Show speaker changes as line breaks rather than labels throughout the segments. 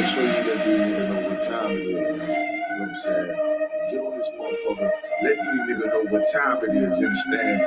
show you that these niggas know what time it is. You know what I'm saying? Get on this motherfucker. Let these niggas know what time it is. You understand?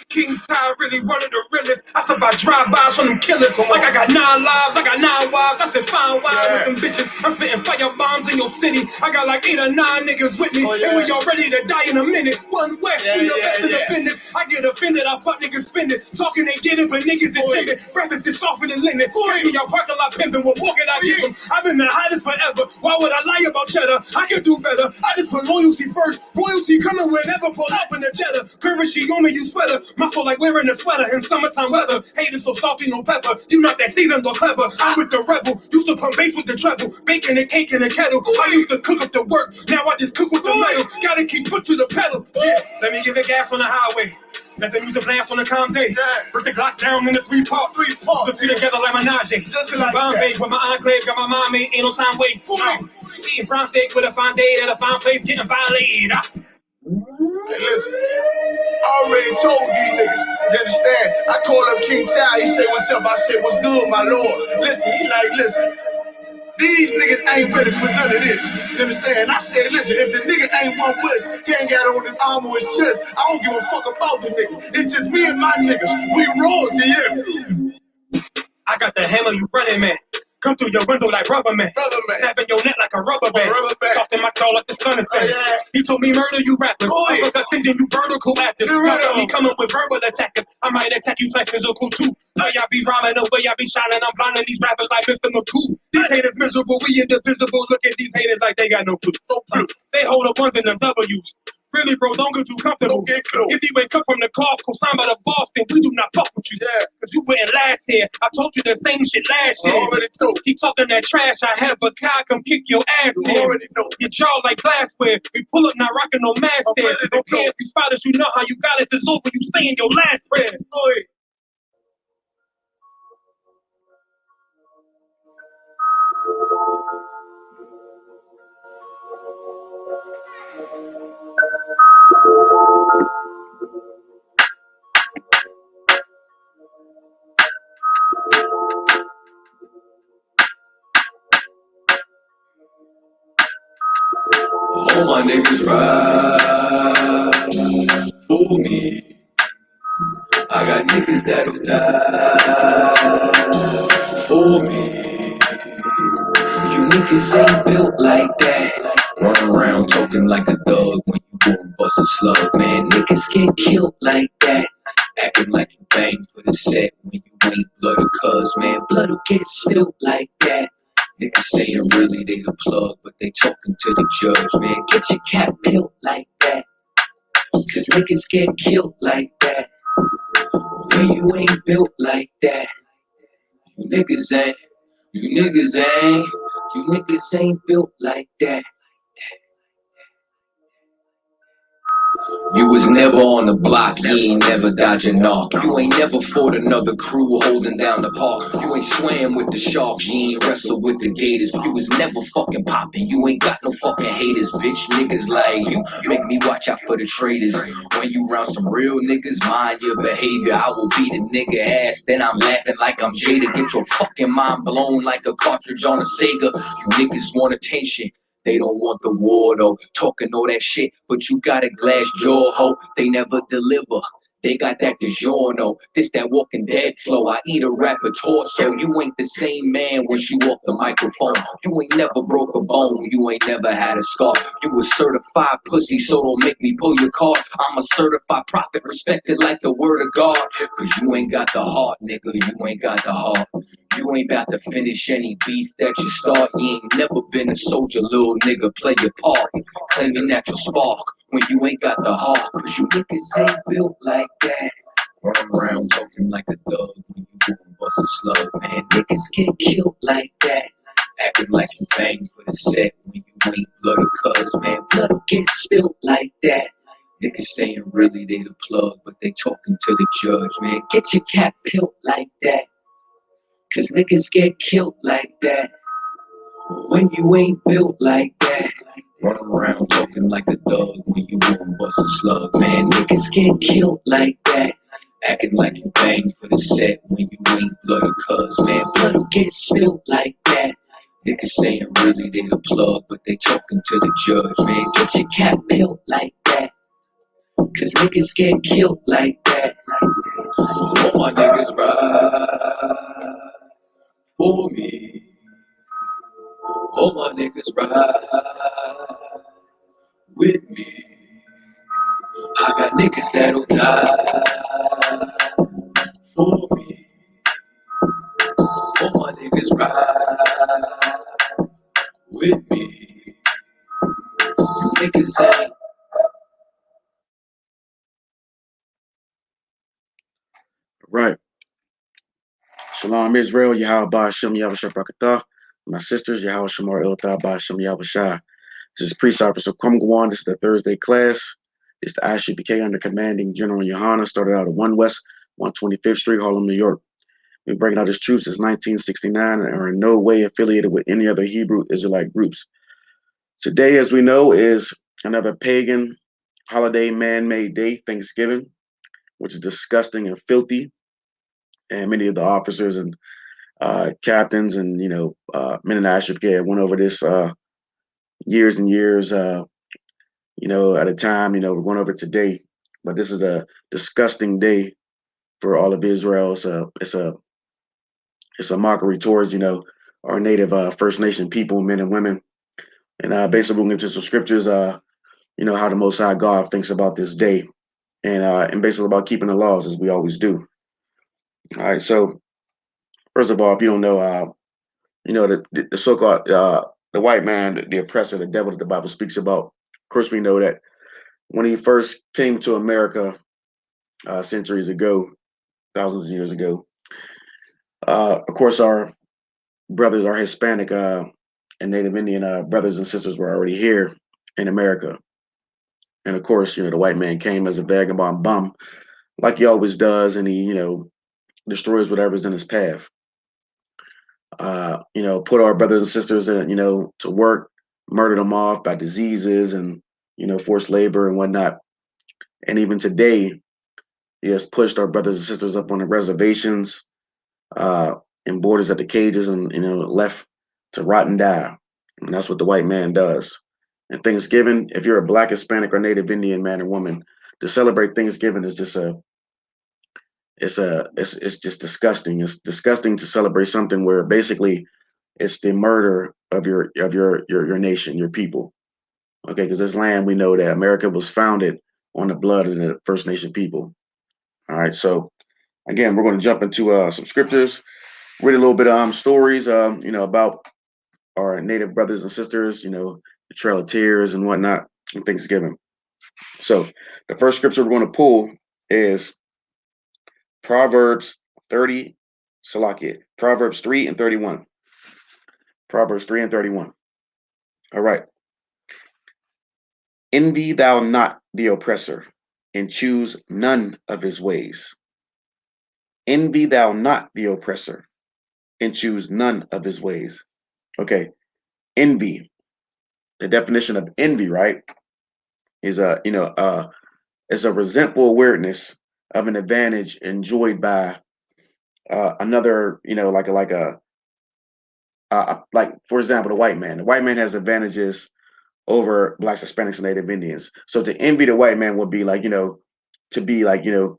King Ty really one of the realest. I survived drive-bys from them killers. Like I got 9 lives, I got 9 wives. I said fine wine with them bitches. I'm spitting fire bombs in your city. I got like 8 or 9 niggas with me. And we all ready to die in a minute. One West, we the best in the business. I get offended, I fuck niggas fended. Talking they get it, but niggas is timid. Rappers is softer than linen. Catch me out parking lot pimping. What more can I give them? I've been the hottest forever. Why would I lie about cheddar? I can do better. I just put loyalty first. Royalty coming whenever. Pull up in the Jetta. Currency on me, you sweater. My fault like wearing a sweater in summertime weather. Haters so salty, no pepper. You not that seasoned or clever. I'm with the rebel. Used to pump bass with the treble. Baking and cake in a kettle. I used to cook up the work. Now I just cook with the metal. Gotta keep foot to the pedal. Yeah, let me give it gas on the highway. Let the music blast on the calm day. Break the Glocks down in the 3-part. Put three together like Menage. Just like Bombay with my enclave. Got my mom made. Ain't no time waste. Eating brown steak with a fine date at a fine place. Getting violated.
Hey, listen. I already told these niggas, you understand? I called up King Ty, he say what's up, I said what's good, my lord. Listen, he like, listen, these niggas ain't ready for none of this. You understand? I said, listen, if the nigga ain't one West, he ain't got on his arm or his chest, I don't give a fuck about the nigga. It's just me and my niggas. We royalty here.
I got the hammer, you running, man. Come through your window like rubber man. Snapping your neck like a rubber band. Talking my call like the sun is setting. He told me murder you rappers. Uppercut sending you vertical active. Got me coming with verbal attackers. I might attack you like physical too. So y'all be rhyming over, y'all be shining. I'm blinding these rappers like Mr. McCool. These haters miserable, we indivisible. Look at these haters like they got no clue. They hold up ones and them W's. Really, bro, don't get too comfortable. If you ain't come from the cloth, co-signed by the boss, then we do not fuck with you. Cause you wouldn't last here. I told you the same shit last year. Keep talking that trash, I have a guy come kick your ass in. Your jaw like glassware. We pull up, not rocking no mask there. Don't care if you spot us, you know how you got us. It's over, you saying your last prayer.
All my niggas ride for me. I got niggas that'll die for me. You niggas ain't built like that. Run around talking like a thug when you go and bust a slug, man. Niggas get killed like that. Acting like you bang for the set when you ain't blood or cuz, man. Blood'll get spilled like that. Niggas saying really they the plug, but they talking to the judge, man. Get your cap built like that. Cause niggas get killed like that. When you ain't built like that. You niggas ain't built like that. You was never on the block, you ain't never dodging off. You ain't never fought another crew holding down the park. You ain't swam with the sharks, you ain't wrestled with the gators. You was never fucking popping, you ain't got no fucking haters. Bitch, niggas like you make me watch out for the traitors. When you round some real niggas, mind your behavior. I will beat a nigga ass, then I'm laughing like I'm Jada. Get your fucking mind blown like a cartridge on a Sega. You niggas want attention. They don't want the war though, talking all that shit, but you got a glass jaw, ho. They never deliver. They got that DiGiorno, this that Walking Dead flow. I eat a rapper torso. You ain't the same man once you off the microphone. You ain't never broke a bone. You ain't never had a scar. You a certified pussy, so don't make me pull your card. I'm a certified prophet, respected like the word of God. Cause you ain't got the heart, nigga. You ain't got the heart. You ain't about to finish any beef that you start. You ain't never been a soldier, little nigga. Play your part. Claiming that you spark when you ain't got the heart. Cause you niggas ain't built like that. Run around talking like a thug when you go and bust a slug, man. Niggas get killed like that. Acting like you bang for the set when you ain't blood or cuz, man. Blood'll get spilled like that. Niggas saying really they the plug, but they talking to the judge, man. Get your cap built like that. Cause niggas get killed like that. When you ain't built like that. Run around talking like a thug when you go and bust a slug, man. Niggas get killed like that. Acting like you bang for the set when you ain't blood or cuz. Man, blood don't get spilled like that. Niggas saying really they the plug, but they talking to the judge. Man, get your cap built like that. Cause niggas get killed like that. All my niggas ride for me. All my niggas ride with me. I got niggas that'll die for me. All my niggas ride with me. You niggas ain't.
Right. Shalom Israel, Yahweh Ba'ashem Yahweh Brakatah. My sisters, Yahweh Shamar Iltah Ba'ashem Yahweh Shah. This is Priest Officer Kwamgwan. This is the Thursday class. It's the ISHBK under commanding General Yohana. Started out at 1 West, 125th Street, Harlem, New York. We've been breaking out his troops since 1969 and are in no way affiliated with any other Hebrew Israelite groups. Today, as we know, is another pagan holiday man-made day, Thanksgiving, which is disgusting and filthy. And many of the officers and captains and men in the ISHBK went over this years and years, at a time. We're going over it today, but this is a disgusting day for all of Israel. It's a mockery towards our native First Nation people, men and women, and basically we'll get into some scriptures. How the Most High God thinks about this day, and basically about keeping the laws as we always do. All right, so first of all, if you don't know, the so-called the white man, the oppressor, the devil that the Bible speaks about. Of course, we know that when he first came to America centuries ago, thousands of years ago, of course, our brothers, our Hispanic and Native Indian brothers and sisters were already here in America. And of course, the white man came as a vagabond bum, like he always does, and he, destroys whatever's in his path. Put our brothers and sisters to work, murder them off by diseases and, forced labor and whatnot. And even today, he has pushed our brothers and sisters up on the reservations, and borders at the cages and, left to rot and die. And that's what the white man does. And Thanksgiving, if you're a Black, Hispanic, or Native Indian man or woman, to celebrate Thanksgiving is just it's just disgusting. It's disgusting to celebrate something where basically it's the murder of your nation, your people. Okay, because this land, we know that America was founded on the blood of the First Nation people. All right, so again, we're going to jump into some scriptures, read a little bit of stories, about our Native brothers and sisters, the Trail of Tears and whatnot, and Thanksgiving. So the first scripture we're going to pull is Proverbs 30, Proverbs 3 and 31. Proverbs 3 and 31. All right. Envy thou not the oppressor, and choose none of his ways. Envy thou not the oppressor, and choose none of his ways. Okay. Envy. The definition of envy, right, is is a resentful awareness of an advantage enjoyed by another, like for example, the white man. The white man has advantages over Blacks, Hispanics, and Native Indians. So to envy the white man would be like, to be like, the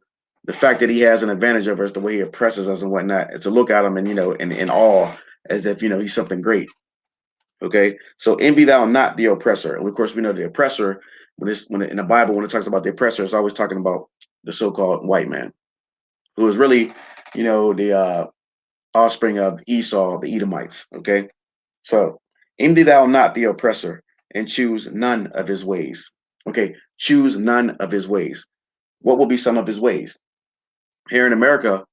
fact that he has an advantage over us, the way he oppresses us and whatnot, is to look at him and, in awe, as if, he's something great. Okay. So envy thou not the oppressor. And of course, we know the oppressor, when in the Bible, when it talks about the oppressor, it's always talking about the so-called white man, who is really, the offspring of Esau, the Edomites. Okay. So envy thou not the oppressor, and choose none of his ways. Okay, choose none of his ways. What will be some of his ways? Here in America,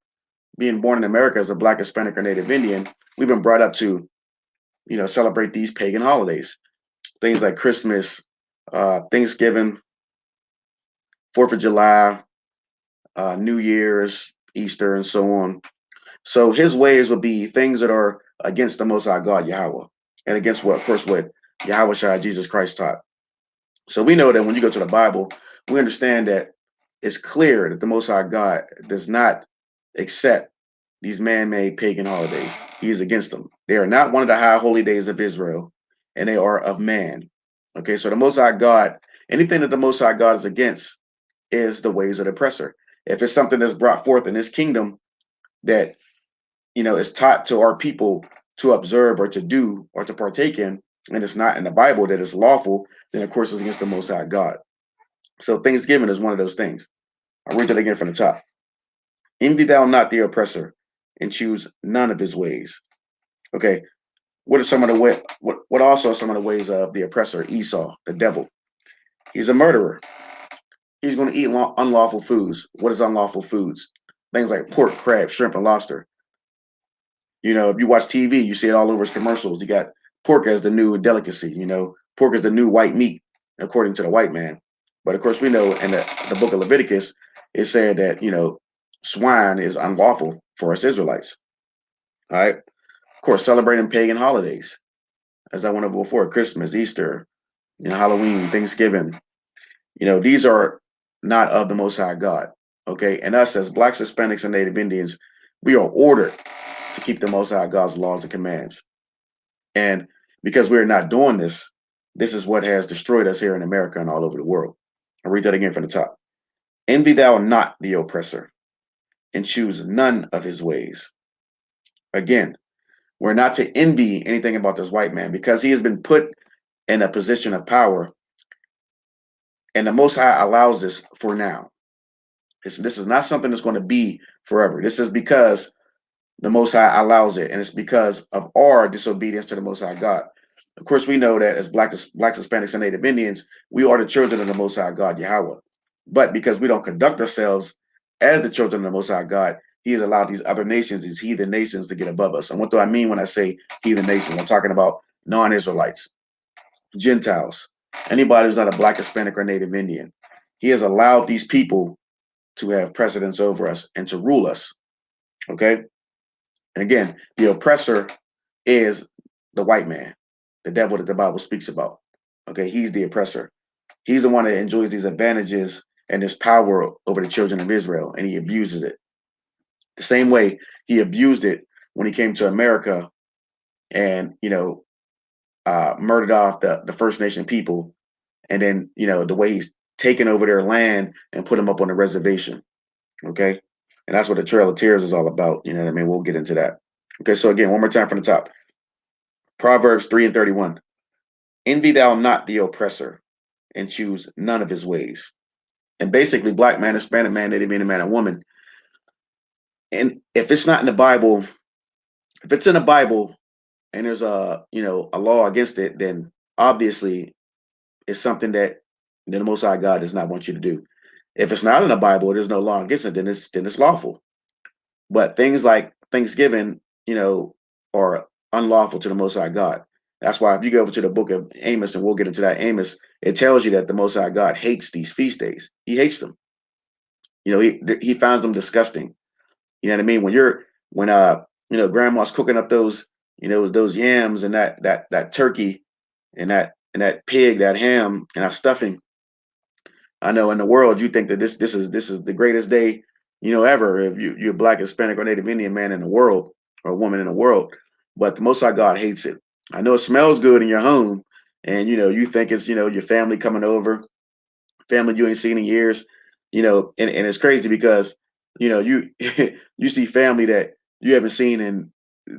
being born in America as a Black, Hispanic, or Native Indian, we've been brought up to, celebrate these pagan holidays. Things like Christmas, Thanksgiving, 4th of July, New Year's, Easter, and so on. So his ways will be things that are against the Most High God, Yahweh, and against what Yahweh Shai, Jesus Christ taught. So we know that when you go to the Bible, we understand that it's clear that the Most High God does not accept these man-made pagan holidays. He is against them. They are not one of the high holy days of Israel, and they are of man. Okay, so the Most High God, anything that the Most High God is against is the ways of the oppressor. If it's something that's brought forth in His kingdom that is taught to our people to observe or to do or to partake in, and it's not in the Bible that it's lawful, then of course it's against the Most High God. So Thanksgiving is one of those things. I'll read it again from the top. Envy thou not the oppressor, and choose none of his ways. Okay, what are some of the way? What also are some of the ways of the oppressor? Esau, the devil. He's a murderer. He's going to eat unlawful foods. What is unlawful foods? Things like pork, crab, shrimp, and lobster. If you watch TV, you see it all over his commercials. You got pork as the new delicacy. Pork is the new white meat, according to the white man. But of course, we know in the book of Leviticus, it said that swine is unlawful for us Israelites. All right. Of course, celebrating pagan holidays, as I went over before, Christmas, Easter, Halloween, Thanksgiving. These are not of the Most High God. Okay. And us as Blacks, Hispanics, and Native Indians, we are ordered to keep the Most High God's laws and commands. And because we're not doing this, this is what has destroyed us here in America and all over the world. I'll read that again from the top. Envy thou not the oppressor, and choose none of his ways. Again, we're not to envy anything about this white man because he has been put in a position of power, and the Most High allows this for now. This is not something that's going to be forever. This is because the Most High allows it, and it's because of our disobedience to the Most High God. Of course, we know that as Blacks, Hispanics, and Native Indians, we are the children of the Most High God, Yahweh. But because we don't conduct ourselves as the children of the Most High God, He has allowed these other nations, these heathen nations, to get above us. And what do I mean when I say heathen nations? I'm talking about non-Israelites, Gentiles, anybody who's not a Black, Hispanic, or Native Indian. He has allowed these people to have precedence over us and to rule us. Okay? And again, the oppressor is the white man, the devil that the Bible speaks about. Okay, he's the oppressor. He's the one that enjoys these advantages and this power over the children of Israel, and he abuses it. The same way he abused it when he came to America and, murdered off the First Nation people. And then, the way he's taken over their land and put them up on the reservation. Okay. And that's what the Trail of Tears is all about. You know what I mean? We'll get into that. Okay. So again, one more time from the top. Proverbs 3:31. Envy thou not the oppressor, and choose none of his ways. And basically, Black man, Hispanic man, Native Indian man, and woman. And if it's not in the Bible, if it's in the Bible and there's a law against it, then obviously it's something that the Most High God does not want you to do. If it's not in the Bible, there's no law against it, then it's lawful. But things like Thanksgiving, are unlawful to the Most High God. That's why if you go over to the book of Amos, and we'll get into that Amos, it tells you that the Most High God hates these feast days. He hates them. He finds them disgusting. You know what I mean? When grandma's cooking up those yams and that turkey and that pig, that ham and that stuffing. I know in the world you think that this is the greatest day ever if you're Black, Hispanic, or Native Indian man in the world or woman in the world, but the Most High God hates it. I know it smells good in your home, and you think it's your family coming over, family you ain't seen in years, and it's crazy because you you see family that you haven't seen in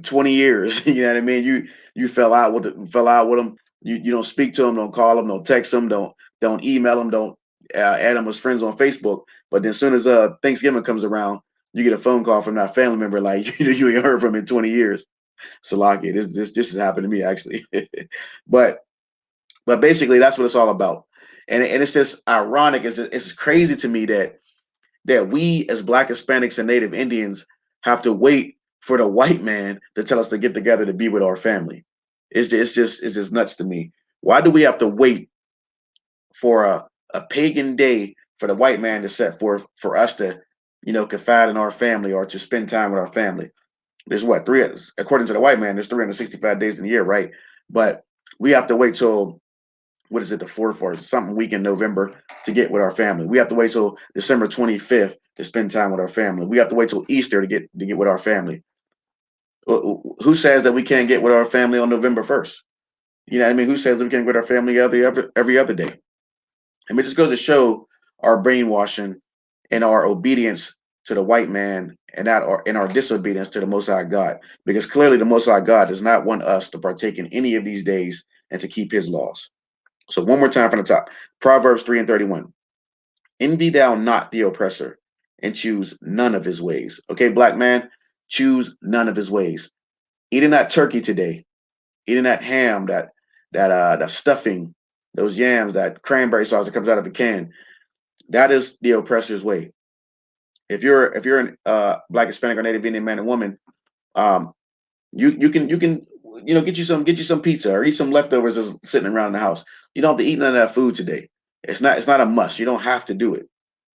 20 years. You know what I mean? You fell out with them. You don't speak to them, don't call them, don't text them, don't email them, don't add them as friends on Facebook. But then as soon as Thanksgiving comes around, you get a phone call from that family member like you ain't heard from in 20 years. Salaki, this has happened to me actually. but basically that's what it's all about. And it's just ironic. It's crazy to me that we as Black, Hispanics, and Native Indians have to wait for the white man to tell us to get together to be with our family. It's just nuts to me. Why do we have to wait for a pagan day for the white man to set forth for us to, confide in our family or to spend time with our family? There's according to the white man, there's 365 days in a year, right? But we have to wait till what is it, the 4th or something week in November to get with our family. We have to wait till December 25th to spend time with our family. We have to wait till Easter to get with our family. Who says that we can't get with our family on November 1st? You know what I mean? Who says that we can't get with our family every other day? I mean, it just goes to show our brainwashing and our obedience to the white man and our disobedience to the Most High God. Because clearly the Most High God does not want us to partake in any of these days and to keep his laws. So one more time from the top. Proverbs 3:31. Envy thou not the oppressor, and choose none of his ways. Okay, black man, choose none of his ways. Eating that turkey today, eating that ham, that stuffing, those yams, that cranberry sauce that comes out of a can, that is the oppressor's way. If you're an black, Hispanic, or Native Indian man and woman, you can get you some pizza or eat some leftovers that's sitting around the house. You don't have to eat none of that food today. It's not a must. You don't have to do it.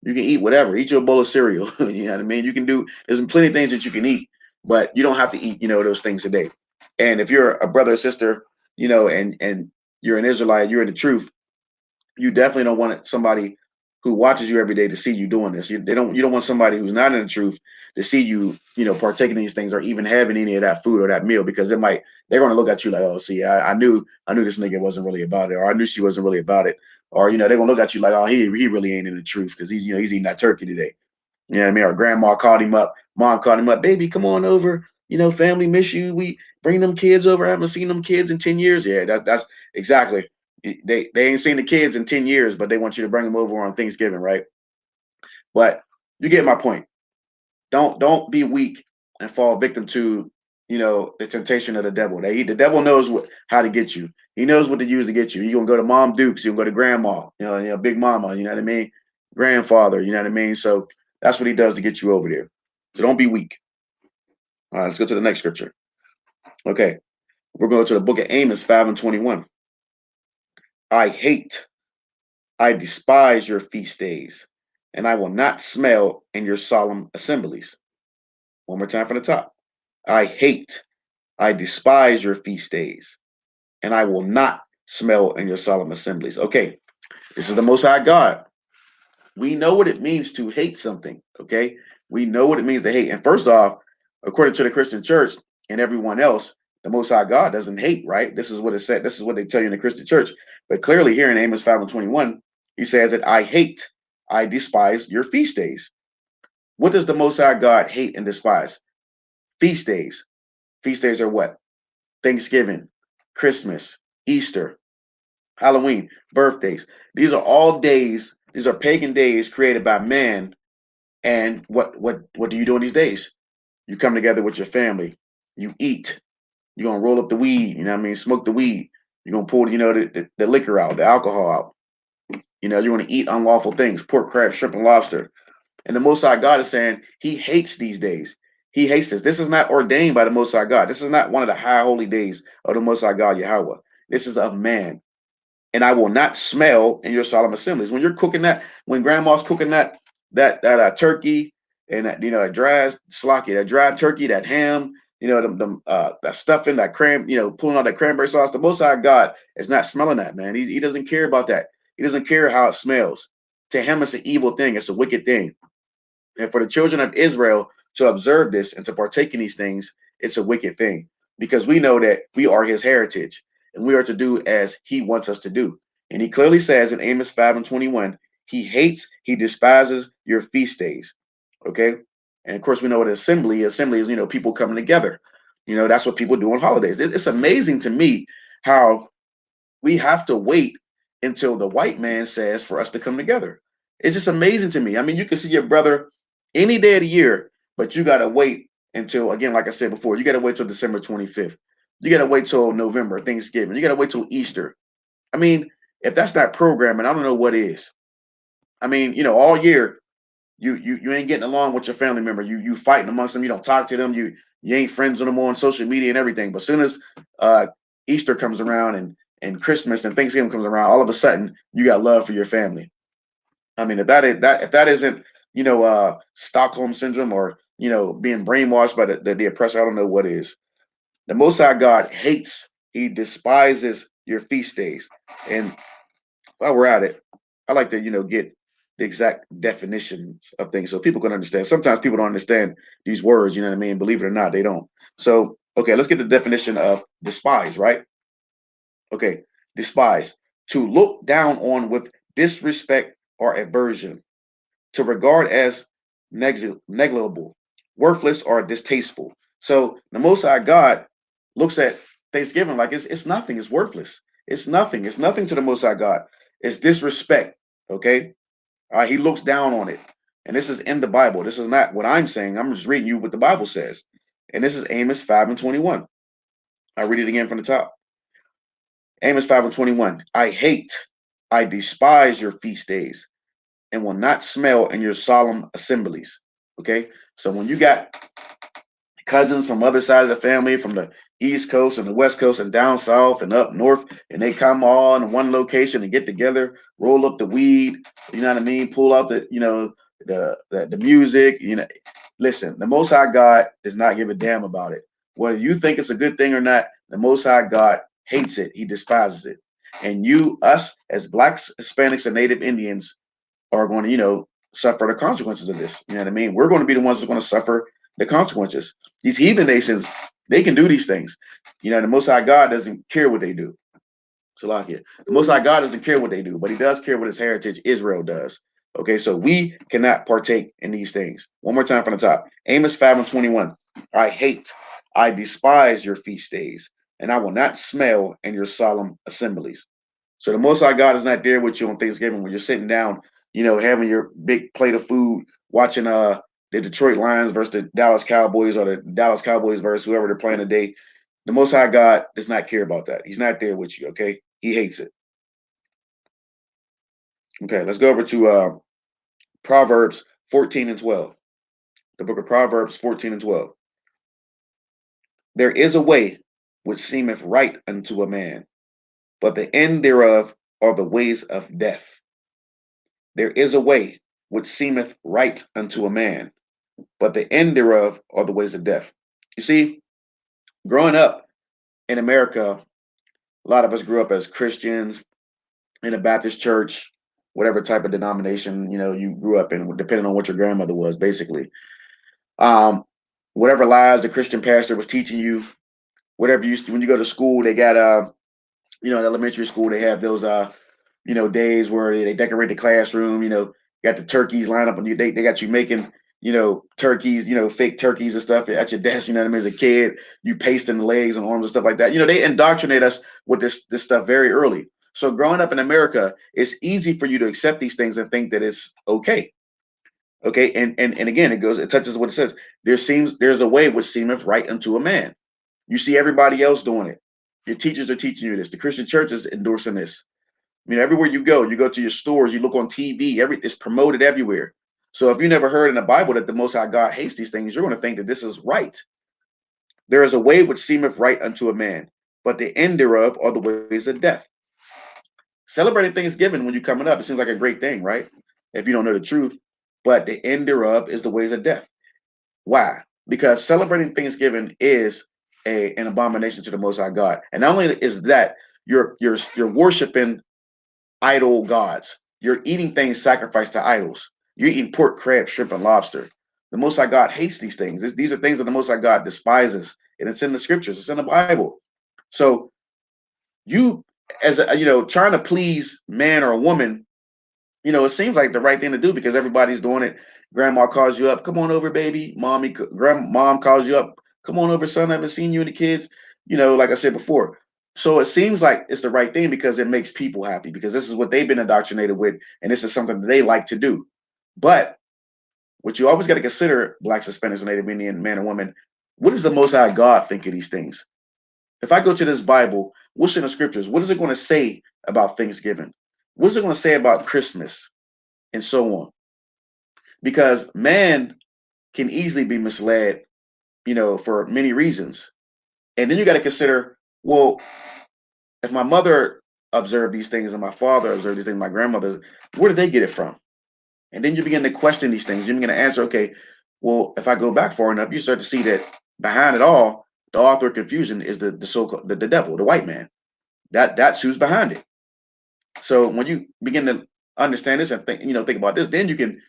You can eat whatever. Eat your bowl of cereal. You know what I mean? You can do. There's plenty of things that you can eat, but you don't have to eat those things today. And if you're a brother or sister, and you're an Israelite, you're in the truth, you definitely don't want somebody who watches you every day to see you doing this. You don't want somebody who's not in the truth to see you, partaking in these things or even having any of that food or that meal, because they're going to look at you like, oh, see, I knew this nigga wasn't really about it, or I knew she wasn't really about it, or they're gonna look at you like, oh, he really ain't in the truth because he's eating that turkey today. You know what I mean? Or grandma called him up, mom called him up, baby, come on over. Family miss you. We bring them kids over. I haven't seen them kids in 10 years. Yeah, that's exactly. They ain't seen the kids in 10 years, but they want you to bring them over on Thanksgiving, right? But you get my point. Don't be weak and fall victim to the temptation of the devil. The devil knows how to get you. He knows what to use to get you. You're gonna go to Mom Dukes, you're gonna go to grandma, Big Mama, you know what I mean? Grandfather, you know what I mean? So that's what he does to get you over there. So don't be weak. All right, let's go to the next scripture. Okay, we're going to the book of Amos 5:21. I despise your feast days, and I will not smell in your solemn assemblies. One more time from the top. I despise your feast days, and I will not smell in your solemn assemblies. Okay, this is the Most High God. We know what it means to hate something, okay? We know what it means to hate. And first off, according to the Christian church and everyone else, the Most High God doesn't hate, right? This is what it said. This is what they tell you in the Christian church. But clearly here in Amos 5:21, he says that I despise your feast days. What does the Most High God hate and despise? Feast days. Feast days are what? Thanksgiving, Christmas, Easter, Halloween, birthdays. These are all days. These are pagan days created by man. And what do you do in these days? You come together with your family. You eat. You're gonna roll up the weed. You know what I mean? Smoke the weed. You're gonna pull the liquor out, the alcohol out. You're gonna eat unlawful things: pork, crab, shrimp, and lobster. And the Most High God is saying He hates these days. He hates this. This is not ordained by the Most High God. This is not one of the high holy days of the Most High God Yahweh. This is of man. And I will not smell in your solemn assemblies. When you're cooking that, when grandma's cooking that turkey and that dry turkey, that ham, that stuffing, that pulling out that cranberry sauce, the Most High God is not smelling that, man. He doesn't care about that. He doesn't care how it smells. To him, it's an evil thing. It's a wicked thing. And for the children of Israel to observe this and to partake in these things, it's a wicked thing, because we know that we are his heritage and we are to do as he wants us to do. And he clearly says in Amos 5:21, he despises your feast days. Okay. And of course, we know what assembly is, people coming together. That's what people do on holidays. It's amazing to me how we have to wait until the white man says for us to come together. It's just amazing to me. I mean, you can see your brother any day of the year, but you got to wait until, again, like I said before, you got to wait till December 25th. You got to wait till November, Thanksgiving. You got to wait till Easter. I mean, if that's not programming, I don't know what is. I mean, all year, you ain't getting along with your family member. You fighting amongst them. You don't talk to them. You ain't friends with them on social media and everything. But as soon as Easter comes around and Christmas and Thanksgiving comes around, all of a sudden you got love for your family. I mean, if that isn't Stockholm syndrome or being brainwashed by the oppressor, I don't know what is. The Most High God hates, he despises your feast days, and while we're at it, I like to, get the exact definitions of things so people can understand. Sometimes people don't understand these words, you know what I mean? Believe it or not, they don't. So, okay, let's get the definition of despise, right? Okay, despise. To look down on with disrespect or aversion. To regard as negligible, worthless, or distasteful. So the Most High God looks at Thanksgiving like it's nothing. It's worthless. It's nothing. It's nothing to the Most High God. It's disrespect. Okay. He looks down on it. And this is in the Bible. This is not what I'm saying. I'm just reading you what the Bible says. And this is Amos 5:21. I read it again from the top. Amos 5:21. I despise your feast days and will not smell in your solemn assemblies. Okay. So when you got cousins from other side of the family, from the East Coast and the West Coast and down south and up north, and they come all in one location and get together, roll up the weed, you know what I mean? Pull out the, the music, listen, the Most High God does not give a damn about it. Whether you think it's a good thing or not, the Most High God hates it. He despises it. And us as Blacks, Hispanics, and Native Indians are going to, suffer the consequences of this. You know what I mean? We're going to be the ones who's going to suffer the consequences. These heathen nations, they can do these things. The Most High God doesn't care what they do. Salakia. The Most High God doesn't care what they do, but he does care what his heritage, Israel, does. Okay, so we cannot partake in these things. One more time from the top. Amos 5:21. I despise your feast days, and I will not smell in your solemn assemblies. So the Most High God is not there with you on Thanksgiving when you're sitting down, having your big plate of food, watching the Detroit Lions versus the Dallas Cowboys, or the Dallas Cowboys versus whoever they're playing today. The Most High God does not care about that. He's not there with you, okay? He hates it. Okay, let's go over to Proverbs 14:12. The book of Proverbs 14:12. There is a way which seemeth right unto a man, but the end thereof are the ways of death. There is a way which seemeth right unto a man, but the end thereof are the ways of death. You see, growing up in America, a lot of us grew up as Christians in a Baptist church, whatever type of denomination, you grew up in, depending on what your grandmother was, basically. Whatever lies the Christian pastor was teaching you, whatever when you go to school, they got in elementary school, they have those days where they decorate the classroom, got the turkeys lined up, and they got you making, turkeys, fake turkeys and stuff at your desk, you know what I mean? As a kid, you pasting the legs and arms and stuff like that. They indoctrinate us with this stuff very early. So growing up in America, it's easy for you to accept these things and think that it's okay. Okay, and again, it touches what it says. There's a way which seemeth right unto a man. You see everybody else doing it. Your teachers are teaching you this. The Christian church is endorsing this. Everywhere you go to your stores, you look on TV, it's promoted everywhere. So if you never heard in the Bible that the Most High God hates these things, you're going to think that this is right. There is a way which seemeth right unto a man, but the end thereof are the ways of death. Celebrating Thanksgiving when you're coming up, it seems like a great thing, right? If you don't know the truth, but the end thereof is the ways of death. Why? Because celebrating Thanksgiving is an abomination to the Most High God. And not only is that, you're worshiping idol gods. You're eating things sacrificed to idols. You're eating pork, crab, shrimp, and lobster. The Most High God hates these things. These are things that the Most High God despises, and it's in the scriptures. It's in the Bible. So you, as trying to please man or a woman, it seems like the right thing to do because everybody's doing it. Grandma calls you up, come on over, baby. Mom calls you up, come on over, son. I haven't seen you and the kids. Like I said before. So it seems like it's the right thing because it makes people happy because this is what they've been indoctrinated with, and this is something that they like to do. But what you always got to consider, Blacks, Hispanics, and Native Indian, man and woman, what does the Most High God think of these things? If I go to this Bible, what's in the scriptures? What is it going to say about Thanksgiving? What is it going to say about Christmas? And so on. Because man can easily be misled, for many reasons. And then you got to consider, well, if my mother observed these things and my father observed these things, my grandmother, where did they get it from? And then you begin to question these things. You're going to answer, okay, well, if I go back far enough, you start to see that behind it all, the author of confusion is the so-called the devil, the white man. That's who's behind it. So when you begin to understand this and think, think about this, then you can,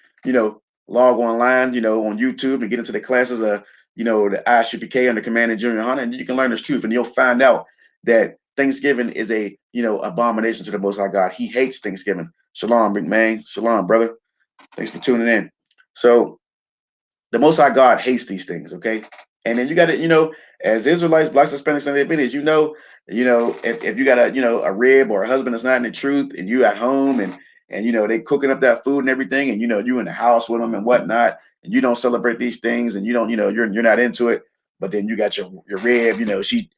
log online, on YouTube and get into the classes of, the ISUPK under Command and Junior Hunter, and you can learn this truth, and you'll find out that Thanksgiving is a, abomination to the Most High God. He hates Thanksgiving. Shalom, big man. Shalom, brother. Thanks for tuning in. So the Most High God hates these things, okay? And then you got to, as Israelites, Blacks, Hispanics, and Indians, if you got a rib or a husband that's not in the truth, and you at home, and they cooking up that food and everything, and you in the house with them and whatnot, and you don't celebrate these things, and you don't, you're not into it, but then you got your rib, she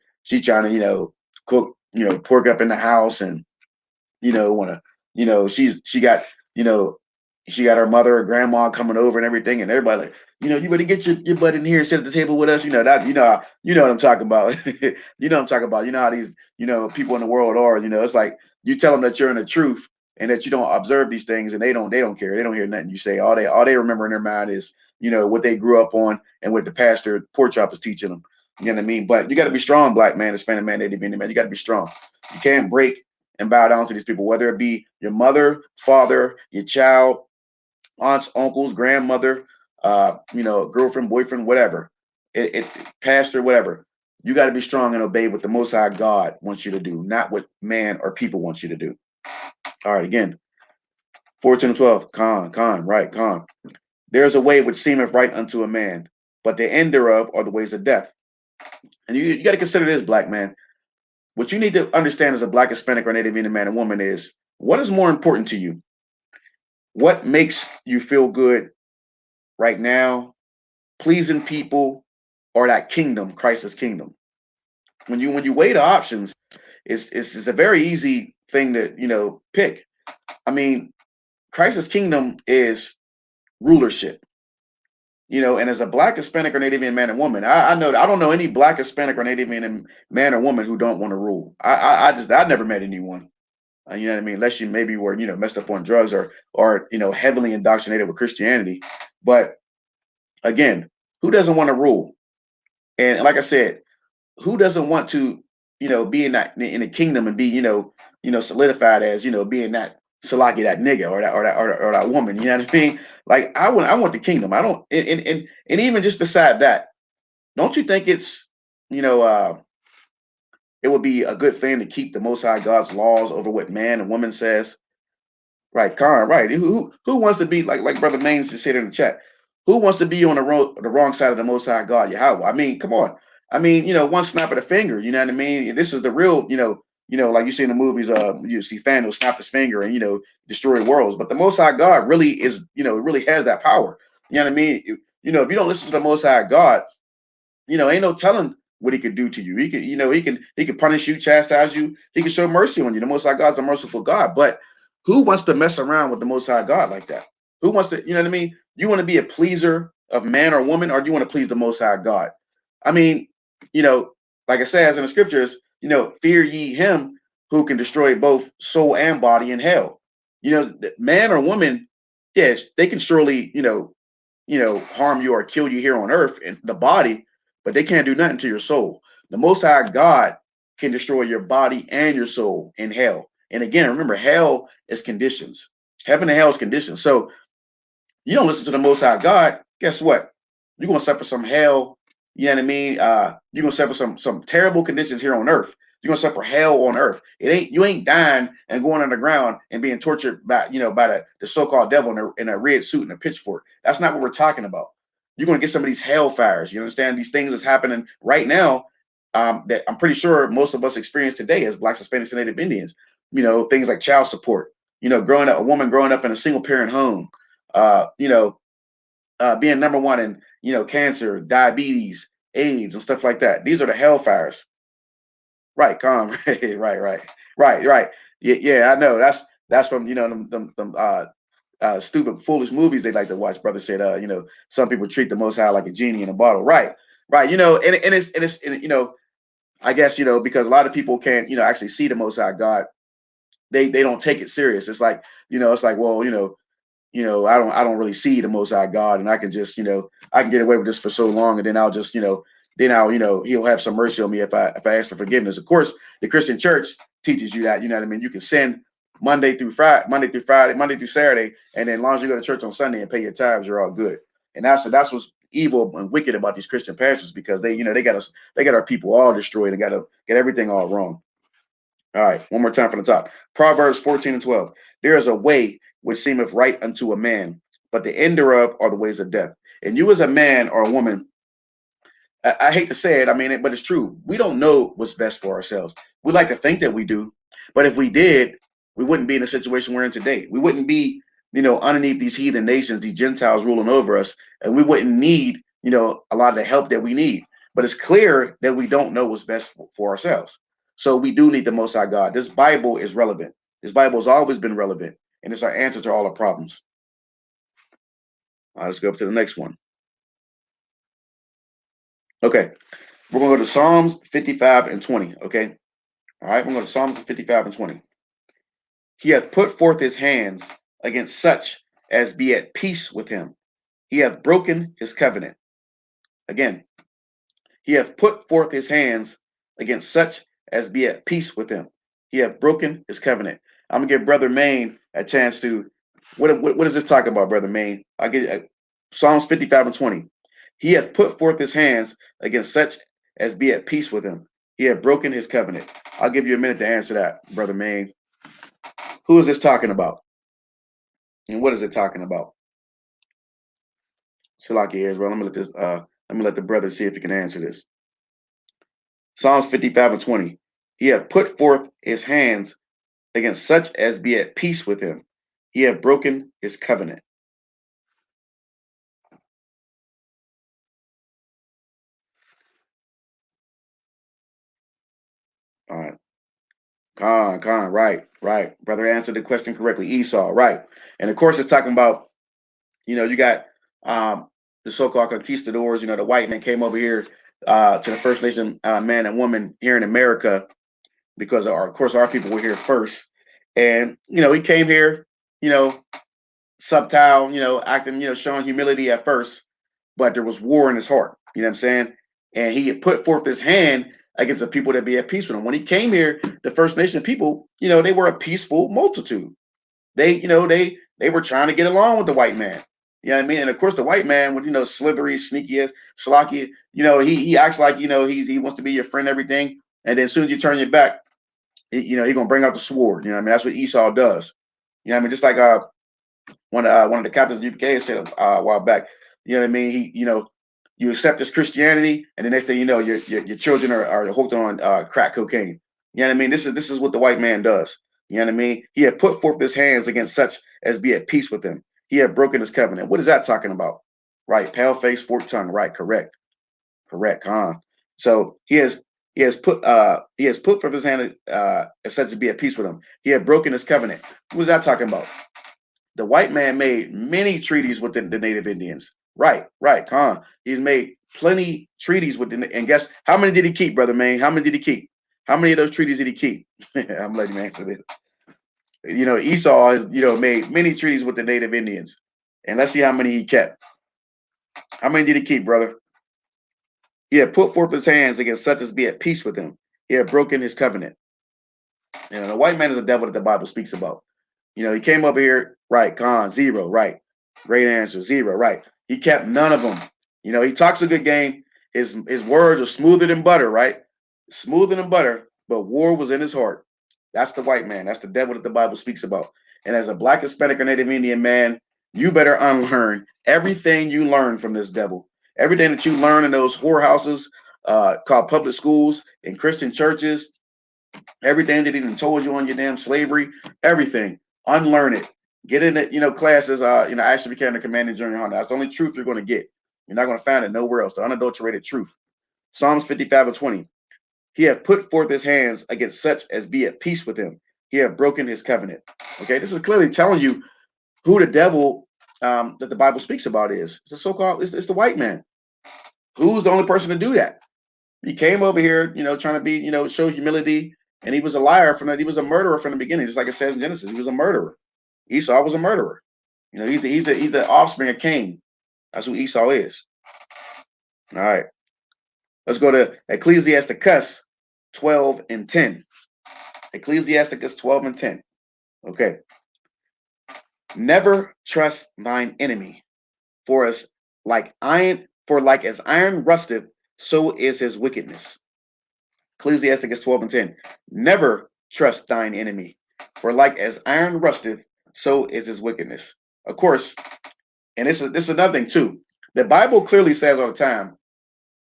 trying to, cook, pork up in the house, and want to, she got, she got her mother or grandma coming over and everything, and everybody like, you better get your butt in here and sit at the table with us. That, what I'm talking about. You know what I'm talking about. You know how these, people in the world are, it's like you tell them that you're in the truth and that you don't observe these things, and they don't care. They don't hear nothing you say. All they remember in their mind is, what they grew up on and what the pastor pork chop is teaching them. You know what I mean? But you got to be strong, black man, Hispanic man, Native Indian man. You got to be strong. You can't break and bow down to these people, whether it be your mother, father, your child, aunts, uncles, grandmother, girlfriend, boyfriend, whatever, pastor, whatever. You got to be strong and obey what the Most High God wants you to do, not what man or people want you to do. All right, again, 14 and 12, con. There's a way which seemeth right unto a man, but the end thereof are the ways of death. And you got to consider this, black man. What you need to understand as a Black, Hispanic, or Native Indian man and woman is, what is more important to you? What makes you feel good right now, pleasing people, or that kingdom, Christ's kingdom? When you weigh the options, it's a very easy thing to pick. I mean, Christ's kingdom is rulership. And as a Black, Hispanic, or Native Indian man and woman, I know I don't know any Black, Hispanic, or Native Indian man or woman who don't want to rule. I never met anyone. You know what I mean? Unless you maybe were, messed up on drugs or heavily indoctrinated with Christianity. But again, who doesn't want to rule? And like I said, who doesn't want to, be in the kingdom and be, solidified as, being that Salaki, that nigga, or that woman? You know what I mean? Like I want the kingdom. I don't, and even just beside that, don't you think it's, it would be a good thing to keep the Most High God's laws over what man and woman says? Right, Khan, right. Who wants to be like Brother Maines just said in the chat? Who wants to be on the wrong side of the Most High God, Yahweh? I mean, come on. I mean, one snap of the finger. You know what I mean? This is the real, like you see in the movies. You see Thanos snap his finger and destroy worlds. But the Most High God really is, really has that power. You know what I mean? If you don't listen to the Most High God, ain't no telling what he could do to you. He could, he could punish you, chastise you. He could show mercy on you. The Most High God's a merciful God. But who wants to mess around with the Most High God like that? Who wants to, you know what I mean? You want to be a pleaser of man or woman, or do you want to please the Most High God? I mean, like it says in the scriptures, fear ye him who can destroy both soul and body in hell. Man or woman, yes, they can surely, harm you or kill you here on earth in the body, but they can't do nothing to your soul. The Most High God can destroy your body and your soul in hell. And again, remember, hell is conditions. Heaven and hell is conditions. So you don't listen to the Most High God, guess what? You're going to suffer some hell. You know what I mean? You're going to suffer some terrible conditions here on earth. You're going to suffer hell on earth. You ain't dying and going underground and being tortured by the so-called devil in a red suit and a pitchfork. That's not what we're talking about. You're going to get some of these hell fires. You understand? These things that's happening right now that I'm pretty sure most of us experience today as Blacks, Hispanics, and Native Indians. Things like child support. A woman growing up in a single parent home. Being number one in cancer, diabetes, AIDS, and stuff like that. These are the hellfires. Right, calm. right. Yeah, I know. That's from them stupid, foolish movies they like to watch. Brother said, some people treat the Most High like a genie in a bottle. Right. And it's I guess because a lot of people can't actually see the Most High God. They don't take it serious. It's like it's like, well, I don't really see the Most High God, and I can just I can get away with this for so long, and then I'll just he'll have some mercy on me if I ask for forgiveness. Of course, the Christian church teaches you that, you know what I mean? You can sin Monday through Friday, Monday through Saturday, and then as long as you go to church on Sunday and pay your tithes, you're all good. And that's what's evil and wicked about these Christian pastors, because they got our people all destroyed and got to get everything all wrong. All right, one more time from the top. Proverbs 14:12. There is a way which seemeth right unto a man, but the end thereof are the ways of death. And you as a man or a woman, I hate to say it, but it's true. We don't know what's best for ourselves. We like to think that we do, but if we did, we wouldn't be in the situation we're in today. We wouldn't be, underneath these heathen nations, these Gentiles ruling over us, and we wouldn't need, a lot of the help that we need. But it's clear that we don't know what's best for ourselves. So we do need the Most High God. This Bible is relevant. This Bible has always been relevant, and it's our answer to all our problems. All right, let's go up to the next one. Okay, we're going to go to Psalms 55 and 20, okay? All right, we're going to Psalms 55 and 20. He hath put forth his hands against such as be at peace with him. He hath broken his covenant. Again, he hath put forth his hands against such as be at peace with him. He hath broken his covenant. I'm going to give Brother Maine a chance to, what is this talking about, Brother Maine? I'll get Psalms 55 and 20. He hath put forth his hands against such as be at peace with him. He hath broken his covenant. I'll give you a minute to answer that, Brother Maine. Who is this talking about? And what is it talking about? Shalaki is, well, let me let the brother see if he can answer this. Psalms 55 and 20. He hath put forth his hands against such as be at peace with him. He hath broken his covenant. All right. Khan, right. Brother answered the question correctly. Esau, right. And of course, it's talking about, you got the so-called conquistadors, the white man came over here to the First Nation man and woman here in America, because of course, our people were here first. And, he came here, subtile, acting, showing humility at first, but there was war in his heart. You know what I'm saying? And he had put forth his hand against the people that be at peace with him. When he came here, the First Nation people, they were a peaceful multitude. They were trying to get along with the white man. You know what I mean? And of course, the white man would, slithery, sneaky as Shalaki, he acts like, he wants to be your friend, everything. And then as soon as you turn your back, he's going to bring out the sword. You know what I mean? That's what Esau does. You know what I mean? Just like one of the captains of UK said a while back, you know what I mean? You accept this Christianity, and the next thing you know, your children are hooked on crack cocaine. You know what I mean? This is what the white man does. You know what I mean? He had put forth his hands against such as be at peace with him. He had broken his covenant. What is that talking about? Right, pale face, forked tongue. Right, correct, huh? So he has put forth his hand as such as be at peace with him. He had broken his covenant. What is that talking about? The white man made many treaties with the native Indians. Right, Khan. He's made plenty treaties with and guess how many did he keep, Brother Maine? How many did he keep? How many of those treaties did he keep? I'm letting you answer this. Esau has, made many treaties with the native Indians. And let's see how many he kept. How many did he keep, brother? He had put forth his hands against such as be at peace with him. He had broken his covenant. And the white man is the devil that the Bible speaks about. He came over here, right, Khan, 0, right. Great answer, 0, right. He kept none of them. He talks a good game. His words are smoother than butter, right? Smoother than butter, but war was in his heart. That's the white man. That's the devil that the Bible speaks about. And as a Black, Hispanic, or Native Indian man, you better unlearn everything you learned from this devil. Everything that you learn in those whorehouses called public schools and Christian churches, everything that he done told you on your damn slavery, everything. Unlearn it. Get in it, classes, actually became a commanding junior hunter. That's the only truth you're going to get. You're not going to find it nowhere else. The unadulterated truth. Psalms 55 and 20. He hath put forth his hands against such as be at peace with him. He hath broken his covenant. Okay, this is clearly telling you who the devil that the Bible speaks about is. It's the so-called, it's the white man. Who's the only person to do that? He came over here, trying to be, show humility, and he was a liar he was a murderer from the beginning, just like it says in Genesis. He was a murderer. Esau was a murderer. He's the offspring of Cain. That's who Esau is. All right. Let's go to Ecclesiasticus 12 and 10. Ecclesiasticus 12 and 10. Okay. Never trust thine enemy, for as like iron rusteth, so is his wickedness. Ecclesiasticus 12:10. Never trust thine enemy, for like as iron rusteth, so is his wickedness. Of course, and this is another thing too. The Bible clearly says all the time,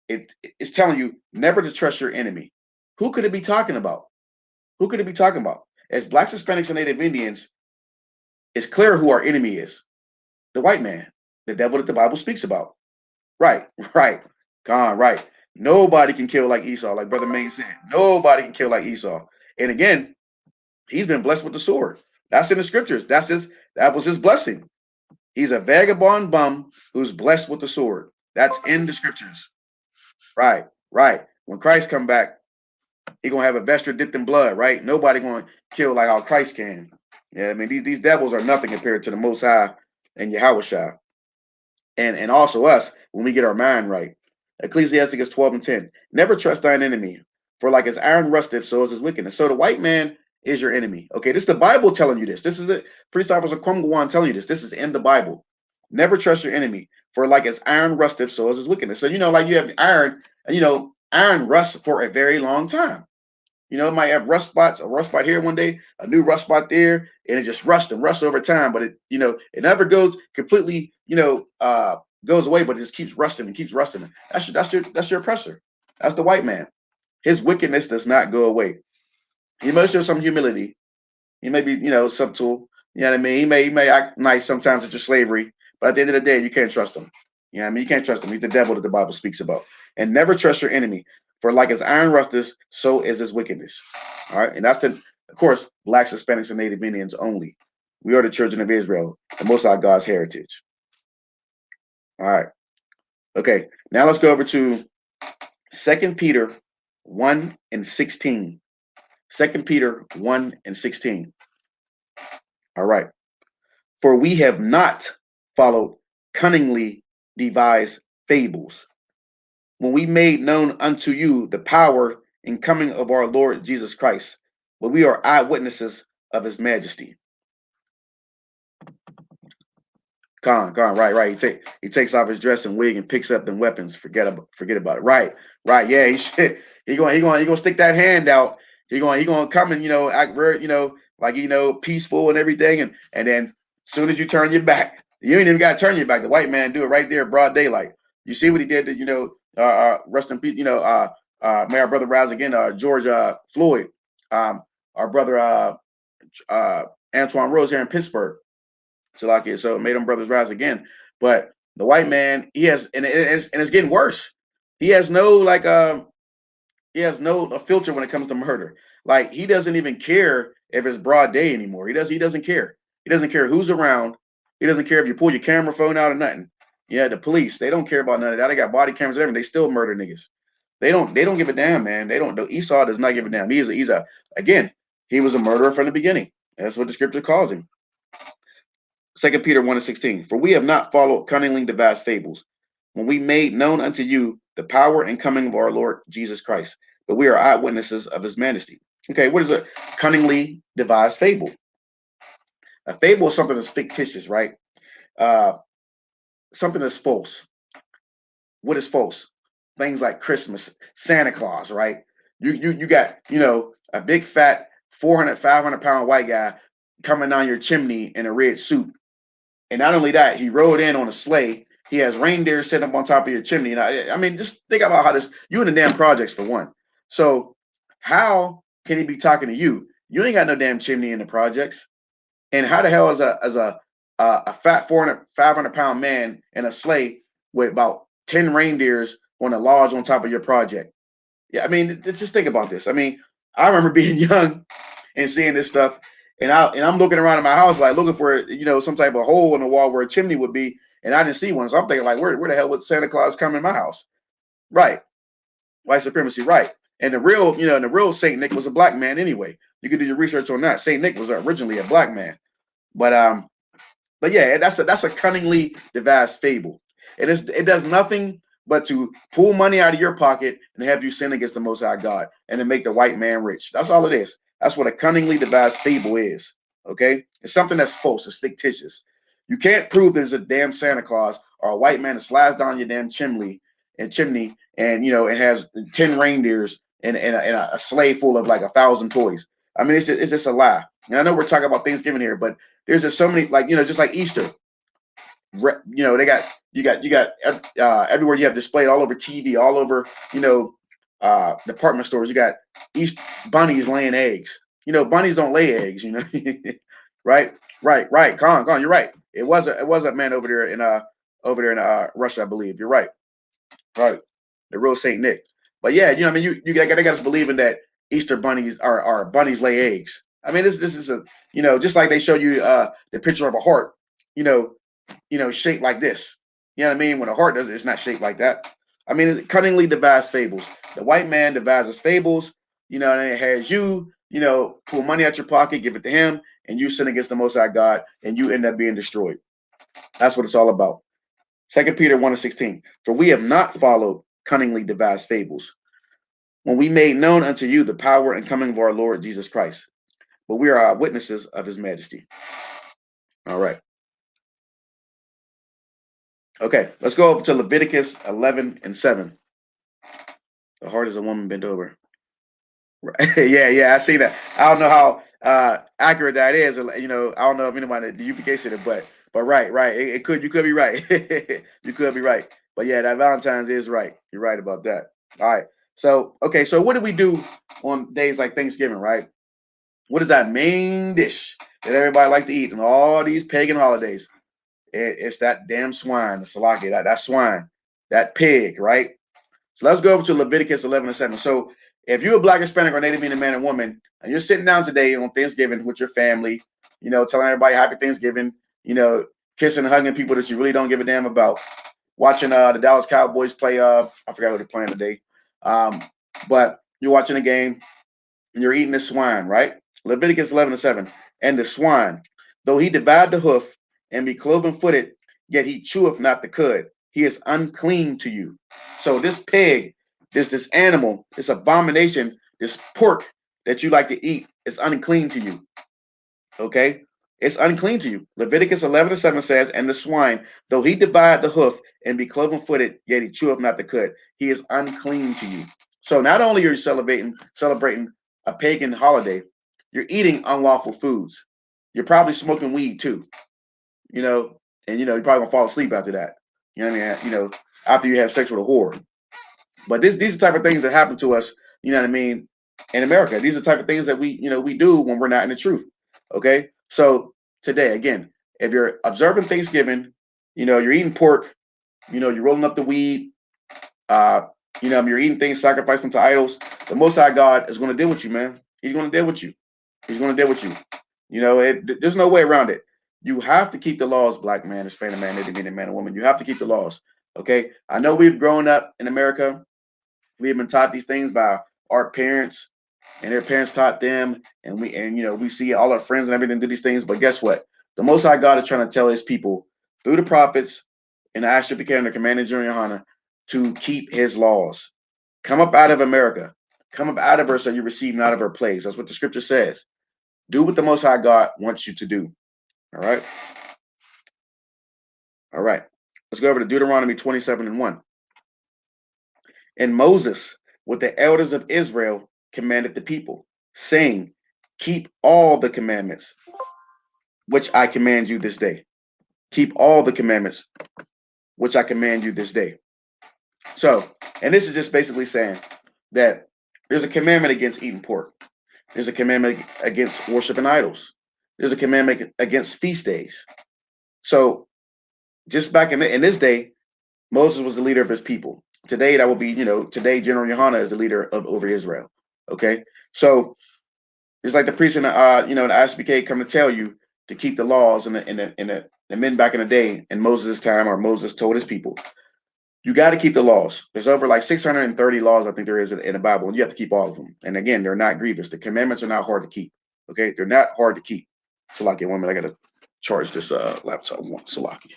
it's telling you never to trust your enemy. Who could it be talking about? Who could it be talking about? As Blacks, Hispanics, and Native Indians, it's clear who our enemy is. The white man, the devil that the Bible speaks about. Right, right. Gone, right. Nobody can kill like Esau, like Brother Maine said. Nobody can kill like Esau. And again, he's been blessed with the sword. That's in the scriptures. That was his blessing. He's a vagabond bum who's blessed with the sword. That's in the scriptures. Right, right. When Christ come back, he gonna have a vesture dipped in blood, right? Nobody gonna kill like how Christ can. Yeah, I mean these devils are nothing compared to the Most High and Yahushua. And also us when we get our mind right. Ecclesiasticus 12:10. Never trust thine enemy, for like as iron rusteth, so is his wickedness. So the white man is your enemy. Okay, this is the Bible telling you this. This is it. Priest officer Kwamgwan telling you this. This is in the Bible. Never trust your enemy, for like as iron rusteth, so is his wickedness. So like you have iron, and iron rusts for a very long time. It might have rust spots, a rust spot here one day, a new rust spot there, and it just rusts and rusts over time. But it never goes completely, goes away, but it just keeps rusting and keeps rusting. That's your oppressor. That's the white man. His wickedness does not go away. He must show some humility. He may be, subtle. You know what I mean? He may act nice sometimes at your slavery, but at the end of the day, you can't trust him. You know what I mean? You can't trust him. He's the devil that the Bible speaks about. And never trust your enemy. For like as iron rusteth, so is his wickedness. All right. And that's of course, Blacks, Hispanics, and Native Indians only. We are the children of Israel, the Most High God's heritage. All right. Okay. Now let's go over to 2 Peter 1:16. 2 Peter 1:16. All right. For we have not followed cunningly devised fables, when we made known unto you the power and coming of our Lord Jesus Christ, but we are eyewitnesses of his majesty. Right. He takes off his dress and wig and picks up them weapons. Forget about it. Right. Yeah. He gonna stick that hand out. He gonna come and act very like peaceful and everything, and then as soon as you turn your back, you ain't even got to turn your back. The white man do it right there, broad daylight. You see what he did to rest in peace. May our brother rise again. George Floyd, our brother Antoine Rose here in Pittsburgh. So made them brothers rise again. But the white man, he has, and it's getting worse. He has no filter when it comes to murder. Like he doesn't even care if it's broad day anymore. He doesn't care. He doesn't care who's around. He doesn't care if you pull your camera phone out or nothing. Yeah, the police, they don't care about none of that. They got body cameras and everything. They still murder niggas. They don't give a damn, man. They don't. Esau does not give a damn. He was a murderer from the beginning. That's what the scripture calls him. 2 Peter 1:16. For we have not followed cunningly devised fables, when we made known unto you the power and coming of our Lord Jesus Christ, but we are eyewitnesses of his majesty. Okay, what is a cunningly devised fable? A fable is something that's fictitious, right? Something that's false. What is false? Things like Christmas, Santa Claus, right? You got, a big fat 400, 500-pound white guy coming down your chimney in a red suit. And not only that, he rode in on a sleigh. He has reindeer sitting up on top of your chimney. And I mean, just think about how you in the damn projects for one. So how can he be talking to you? You ain't got no damn chimney in the projects. And how the hell is a fat 400, 500-pound man in a sleigh with about 10 reindeers on a lodge on top of your project? Yeah, I mean, just think about this. I mean, I remember being young and seeing this stuff. And I'm looking around in my house, like looking for, some type of hole in the wall where a chimney would be. And I didn't see one. So I'm thinking like, where the hell would Santa Claus come in my house? Right. White supremacy. Right. And the real Saint Nick was a black man anyway. You could do your research on that. Saint Nick was originally a black man. But yeah, that's a cunningly devised fable. It does nothing but to pull money out of your pocket and have you sin against the Most High God and to make the white man rich. That's all it is. That's what a cunningly devised fable is. Okay, it's something that's false. It's fictitious. You can't prove there's a damn Santa Claus or a white man that slides down your damn chimney, and it has 10 reindeers and a sleigh full of like 1,000 toys. I mean, it's just a lie. And I know we're talking about Thanksgiving here, but there's just so many, like, just like Easter. They got you got everywhere. You have displayed all over TV, all over department stores. You got East bunnies laying eggs. Bunnies don't lay eggs. Right, right. Con, you're right. It was a man over there in Russia, I believe. You're right. Right, the real Saint Nick. But yeah, I mean, you got us believing that Easter bunnies are bunnies lay eggs. I mean, this is a just like they show you the picture of a heart, you know, shaped like this. You know what I mean? When a heart does it, it's not shaped like that. I mean, it cunningly devised fables. The white man devises fables, and it has you, pull money out your pocket, give it to him, and you sin against the Most High God, and you end up being destroyed. That's what it's all about. 2 Peter 1:16. For we have not followed cunningly devised fables, when we made known unto you the power and coming of our Lord Jesus Christ, but we are witnesses of his majesty. All right. Okay, let's go over to Leviticus 11:7. The heart is a woman bent over. Right. yeah, I see that. I don't know how accurate that is. I don't know if anybody the UPK said it, but right. You could be right. You could be right. But yeah, that Valentine's is right. You're right about that. All right. So what do we do on days like Thanksgiving, right? What is that main dish that everybody likes to eat on all these pagan holidays? It's that damn swine, the salaki, that swine, that pig, right? So let's go over to Leviticus 11:7. So if you're a Black, Hispanic, or Native American man and woman, and you're sitting down today on Thanksgiving with your family, telling everybody Happy Thanksgiving, kissing and hugging people that you really don't give a damn about, watching the Dallas Cowboys play, I forgot who they're playing today, but you're watching the game and you're eating the swine, right? Leviticus 11:7. And the swine, though he divide the hoof and be cloven-footed, yet he cheweth not the cud. He is unclean to you. So this pig, this animal, this abomination, this pork that you like to eat is unclean to you. Okay? It's unclean to you. Leviticus 11:7 says, and the swine, though he divide the hoof and be cloven-footed, yet he cheweth not the cud. He is unclean to you. So not only are you celebrating a pagan holiday, you're eating unlawful foods. You're probably smoking weed too, and you're probably gonna fall asleep after that. You know what I mean? After you have sex with a whore. But these are the type of things that happen to us, you know what I mean, in America. These are the type of things that we do when we're not in the truth. Okay. So today, again, if you're observing Thanksgiving, you're eating pork, you're rolling up the weed, you're eating things sacrificed unto idols, the Most High God is going to deal with you, man. He's going to deal with you. He's going to deal with you. There's no way around it. You have to keep the laws, Black man, Hispanic man, Native American man, and woman. You have to keep the laws. Okay. I know we've grown up in America. We've been taught these things by our parents, and their parents taught them, and we see all our friends and everything do these things. But guess what? The Most High God is trying to tell his people through the prophets and the Asher Pecan, Commander Junior Hana, to keep his laws. Come up out of America. Come up out of her so you receive not of her plagues. That's what the scripture says. Do what the Most High God wants you to do. All right. All right. Let's go over to Deuteronomy 27:1. And Moses, with the elders of Israel, commanded the people, saying, keep all the commandments which I command you this day. Keep all the commandments which I command you this day. So, and this is just basically saying that there's a commandment against eating pork. There's a commandment against worshiping idols. There's a commandment against feast days. So, just back in this day, Moses was the leader of his people. Today, that will be, today General Yohana is the leader over Israel. Okay, so it's like the priest and the ISBK come to tell you to keep the laws and the men back in the day in Moses' time, or Moses told his people, you got to keep the laws. There's over like 630 laws I think there is in the Bible, and you have to keep all of them. And again, they're not grievous. The commandments are not hard to keep. Okay, they're not hard to keep. Salaki, 1 minute, I gotta charge this laptop. Salaki.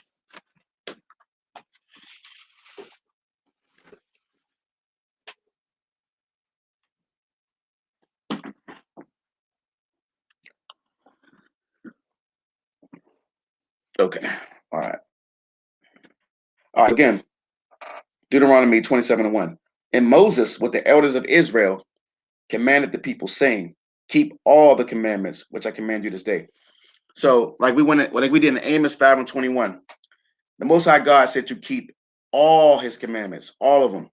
Okay. All right. All right. Again, Deuteronomy 27:1. And Moses, with the elders of Israel, commanded the people, saying, "Keep all the commandments which I command you this day." So, like we did in Amos 5:21, the Most High God said to keep all His commandments, all of them.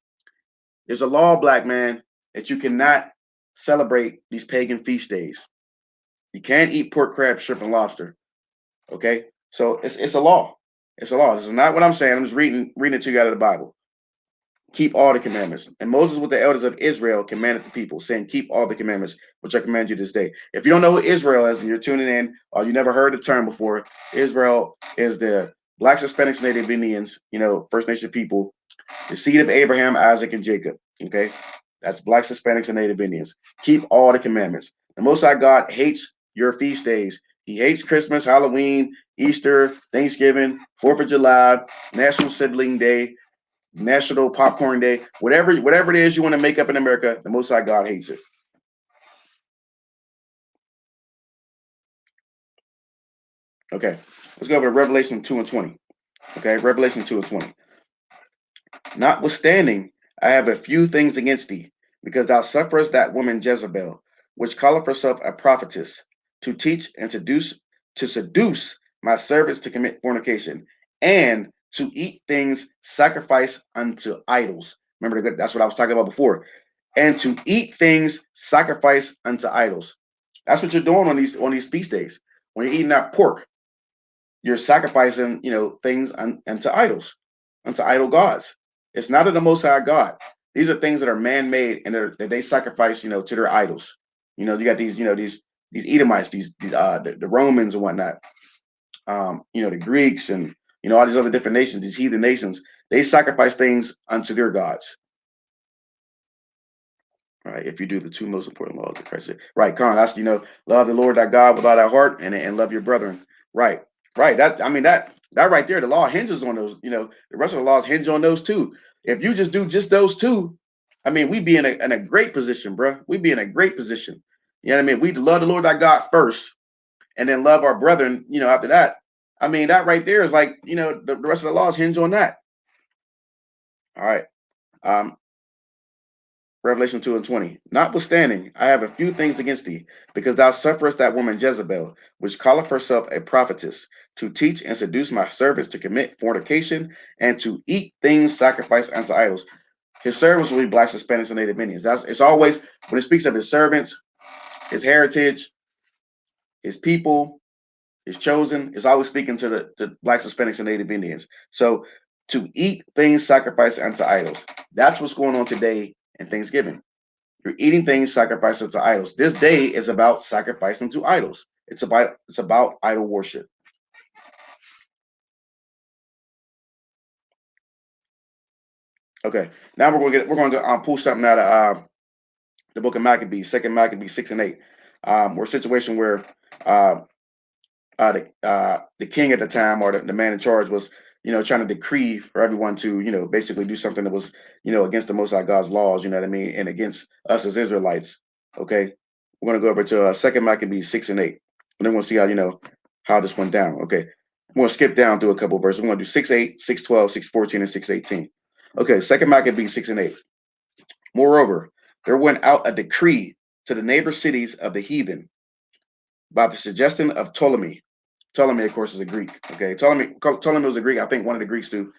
There's a law, black man, that you cannot celebrate these pagan feast days. You can't eat pork, crab, shrimp, and lobster. Okay, so it's a law. It's a law. This is not what I'm saying. I'm just reading it to you out of the Bible. Keep all the commandments. And Moses with the elders of Israel commanded the people, saying, keep all the commandments, which I command you this day. If you don't know who Israel is and you're tuning in, or you never heard the term before, Israel is the Blacks, Hispanics, Native Indians, First Nation people, the seed of Abraham, Isaac, and Jacob. Okay, that's Blacks, Hispanics, and Native Indians. Keep all the commandments. The Most High God hates your feast days. He hates Christmas, Halloween, Easter, Thanksgiving, 4th of July, National Sibling Day, National Popcorn Day, whatever it is you want to make up in America, the Most High God hates it. Okay, let's go over to Revelation 2:20. Okay, Revelation 2:20. Notwithstanding, I have a few things against thee, because thou sufferest that woman Jezebel, which calleth herself a prophetess, to teach and to seduce my servants to commit fornication, and to eat things sacrificed unto idols. Remember, that's what I was talking about before. And to eat things sacrificed unto idols. That's what you're doing on these feast days. When you're eating that pork, you're sacrificing, things unto idols, unto idol gods. It's not of the Most High God. These are things that are man-made and that they sacrifice, to their idols. You got these, these Edomites, the Romans and whatnot. The Greeks and all these other different nations, these heathen nations, they sacrifice things unto their gods. Right. If you do the two most important laws of Christ. Right, Con. That's love the Lord thy God with all thy heart and love your brethren. Right. Right. That right there, the law hinges on those, the rest of the laws hinge on those too. If you just do just those two, we'd be in a great position, bro. We'd be in a great position. You know what I mean? We'd love the Lord thy God first and then love our brethren, after that. That right there is like, the rest of the laws hinge on that. All right. Revelation 2:20. Notwithstanding, I have a few things against thee, because thou sufferest that woman Jezebel, which calleth herself a prophetess, to teach and seduce my servants to commit fornication and to eat things sacrificed unto idols. His servants will be Blacks, Hispanics, and Native Indians. It's always, when it speaks of his servants, his heritage, his people, his chosen, it's always speaking to the Blacks, Hispanics, and Native Indians. So to eat things sacrificed unto idols. That's what's going on today in Thanksgiving. You're eating things sacrificed unto idols. This day is about sacrificing to idols. It's about idol worship. Okay, now we're going to pull something out of the book of Maccabees, 2 Maccabees 6 and 8. We're a situation where the king at the time, or the man in charge, was trying to decree for everyone to basically do something that was against the Most High God's laws, and against us as Israelites. Okay, we're going to go over to 2 Maccabees 6 and 8, and then we'll see how this went down. Okay, I'm going to skip down through a couple of verses. We're going to do 6:8, 6:12, 6:14, and 6:18. Okay, 2 Maccabees 6 and 8. Moreover, there went out a decree to the neighbor cities of the heathen by the suggestion of Ptolemy. Ptolemy, of course, is a Greek. Okay, Ptolemy was a Greek. I think one of the Greeks who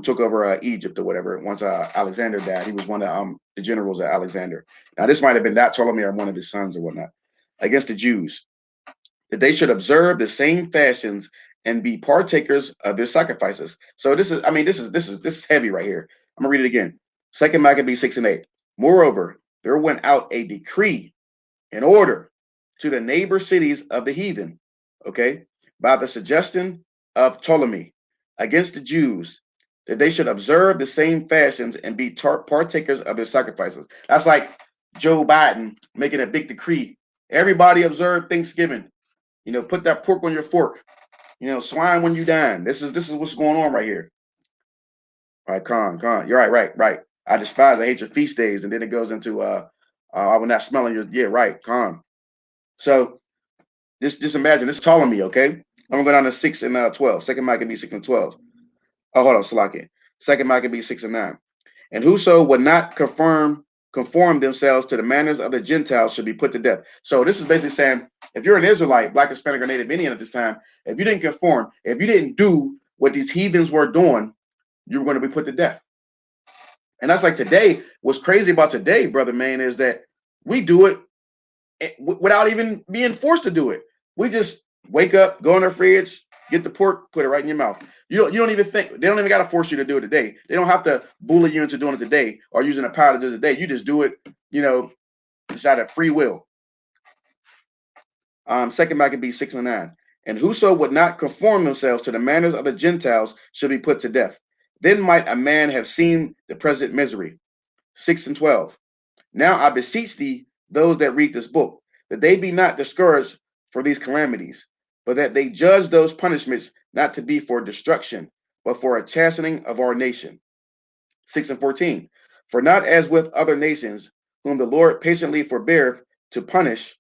took over Egypt or whatever. Once Alexander died, he was one of the generals of Alexander. Now, this might have been that Ptolemy or one of his sons or whatnot. Against the Jews, that they should observe the same fashions and be partakers of their sacrifices. So this is heavy right here. I'm gonna read it again. 2 Maccabees 6 and 8. Moreover, there went out a decree in order to the neighbor cities of the heathen, okay, by the suggestion of Ptolemy, against the Jews, that they should observe the same fashions and be partakers of their sacrifices. That's like Joe Biden making a big decree. Everybody observe Thanksgiving. Put that pork on your fork. Swine when you dine. This is what's going on right here. All right, Con. You're right. I hate your feast days, and then it goes into I will not smell your, yeah, right, Con. So just imagine, this is Ptolemy, okay? I'm gonna go down to 6 and 12. Second Maccabees 6 and 12. Oh, hold on, Salaki. Second Maccabees 6 and 9. And whoso would not conform themselves to the manners of the Gentiles should be put to death. So this is basically saying, if you're an Israelite, Black, Hispanic, or Native Indian at this time, if you didn't conform, if you didn't do what these heathens were doing, you were going to be put to death. And that's like today. What's crazy about today, brother man, is that we do it without even being forced to do it. We just wake up, go in our fridge, get the pork, put it right in your mouth. You don't even think, they don't even got to force you to do it today. They don't have to bully you into doing it today or using the power to do it today. You just do it, just out of free will. Second Maccabees 6 and 9. And whoso would not conform themselves to the manners of the Gentiles should be put to death. Then might a man have seen the present misery. 6 and 12. Now I beseech thee, those that read this book, that they be not discouraged for these calamities, but that they judge those punishments not to be for destruction, but for a chastening of our nation. 6 and 14. For not as with other nations, whom the Lord patiently forbeareth to punish,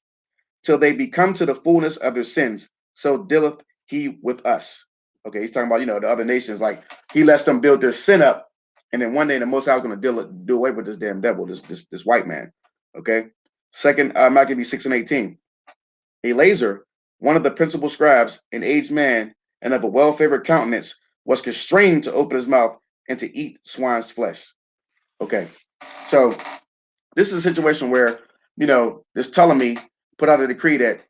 till they be come to the fullness of their sins, so dealeth he with us. Okay, he's talking about, the other nations, like he lets them build their sin up, and then one day the Most High is going to do away with this damn devil, this white man. Okay. Second Maccabees 6 and 18. Eleazar, one of the principal scribes, an aged man and of a well-favored countenance, was constrained to open his mouth and to eat swine's flesh. Okay. So this is a situation where, this Ptolemy put out a decree that,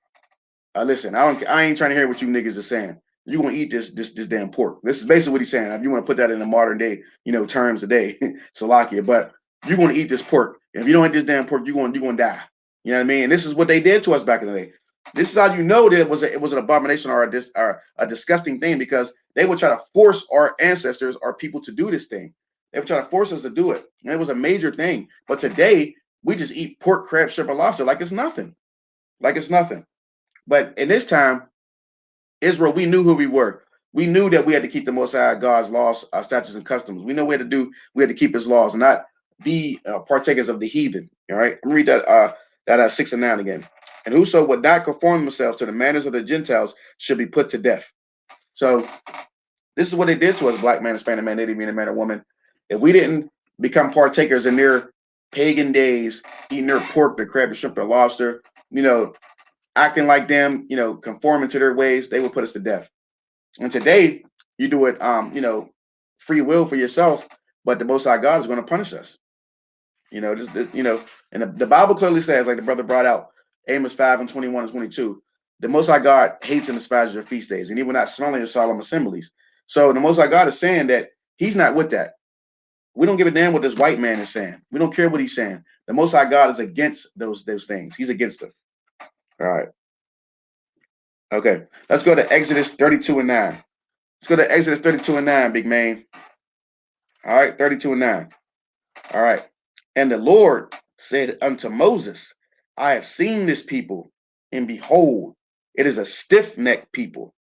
listen, I ain't trying to hear what you niggas are saying. You're gonna eat this damn pork. This is basically what he's saying. If you want to put that in the modern day, terms today, Salakia, but you're gonna eat this pork. If you don't eat this damn pork, you're gonna die. You know what I mean? And this is what they did to us back in the day. This is how you know that it was an abomination or a disgusting thing, because they would try to force our ancestors, our people, to do this thing. They would try to force us to do it, and it was a major thing. But today we just eat pork, crab, shrimp, and lobster like it's nothing, like it's nothing. But in this time, Israel, we knew who we were. We knew that we had to keep the Most High God's laws, our statutes, and customs. We know we had to keep His laws and not be partakers of the heathen. All right, let me read that 6 and 9 again. And whoso would not conform themselves to the manners of the Gentiles should be put to death. So this is what they did to us, Black man, Hispanic man, Native man, man, or woman. If we didn't become partakers in their pagan days, eating their pork, their crab, their shrimp, their lobster, acting like them, conforming to their ways, they will put us to death. And today, you do it, free will for yourself, but the Most High God is going to punish us. And the Bible clearly says, like the brother brought out, Amos 5 and 21 and 22, the Most High God hates and despises your feast days, and he will not smell in your solemn assemblies. So the Most High God is saying that he's not with that. We don't give a damn what this white man is saying. We don't care what he's saying. The Most High God is against those things. He's against them. All right. Okay, let's go to Exodus 32 and 9. Let's go to Exodus 32 and 9, big man. All right, 32 and 9. All right. And the Lord said unto Moses, I have seen this people, and behold, it is a stiff-necked people.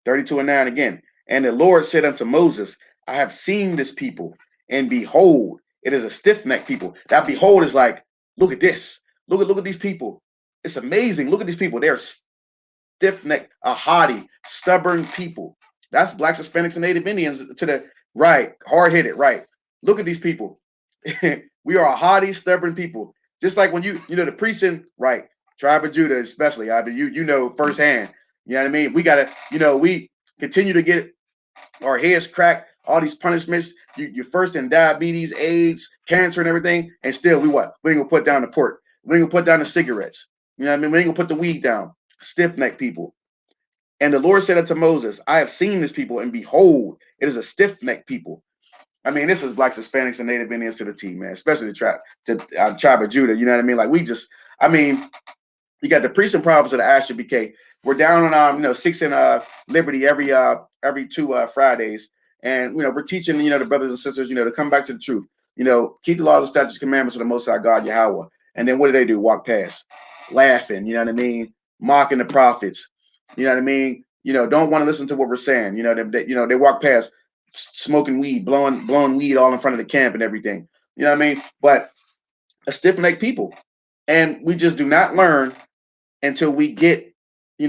32 and 9 again. And the Lord said unto Moses, I have seen this people, and behold, it is a stiff-necked people. That behold is like, look at this. Look at these people. It's amazing. Look at these people. They're stiff-necked, a haughty, stubborn people. That's Blacks, Hispanics, and Native Indians to the right, hard-headed, right. Look at these people. We are a haughty, stubborn people. Just like when the preaching, right, tribe of Judah especially, you know firsthand. You know what I mean? We gotta, we continue to get our heads cracked, all these punishments. You're first in diabetes, AIDS, cancer, and everything, and still we ain't gonna put down the pork. We ain't gonna put down the cigarettes. You know what I mean? We ain't gonna put the weed down. Stiff-necked people. And the Lord said unto Moses, I have seen this people, and behold, it is a stiff-necked people. I mean, this is Blacks, Hispanics, and Native Indians to the T, man, especially the tribe of Judah. You know what I mean? Like you got the priests and prophets of the Asher BK. We're down on 6 in Liberty every 2 Fridays, and we're teaching the brothers and sisters to come back to the truth. Keep the laws, statutes, commandments of the Most High God Yahweh. And then what do? Walk past, laughing. You know what I mean? Mocking the prophets. You know what I mean? Don't want to listen to what we're saying. They walk past, smoking weed, blowing weed all in front of the camp and everything. You know what I mean? But a stiff-necked people, and we just do not learn until we get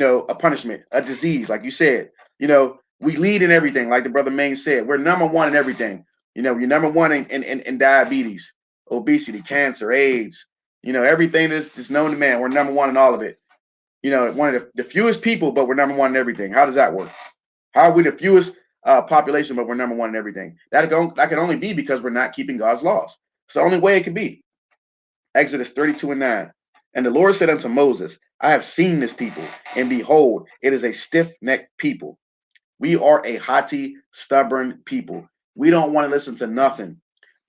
a punishment, a disease, like you said. We lead in everything, like the brother Maine said. We're number one in everything. You're number one in diabetes, obesity, cancer, AIDS. Everything that's known to man. We're number one in all of it. One of the fewest people, but we're number one in everything. How does that work? How are we the fewest population, but we're number one in everything? That can only be because we're not keeping God's laws. It's the only way it can be. Exodus 32:9. And the Lord said unto Moses, I have seen this people, and behold, it is a stiff-necked people. We are a haughty, stubborn people. We don't want to listen to nothing.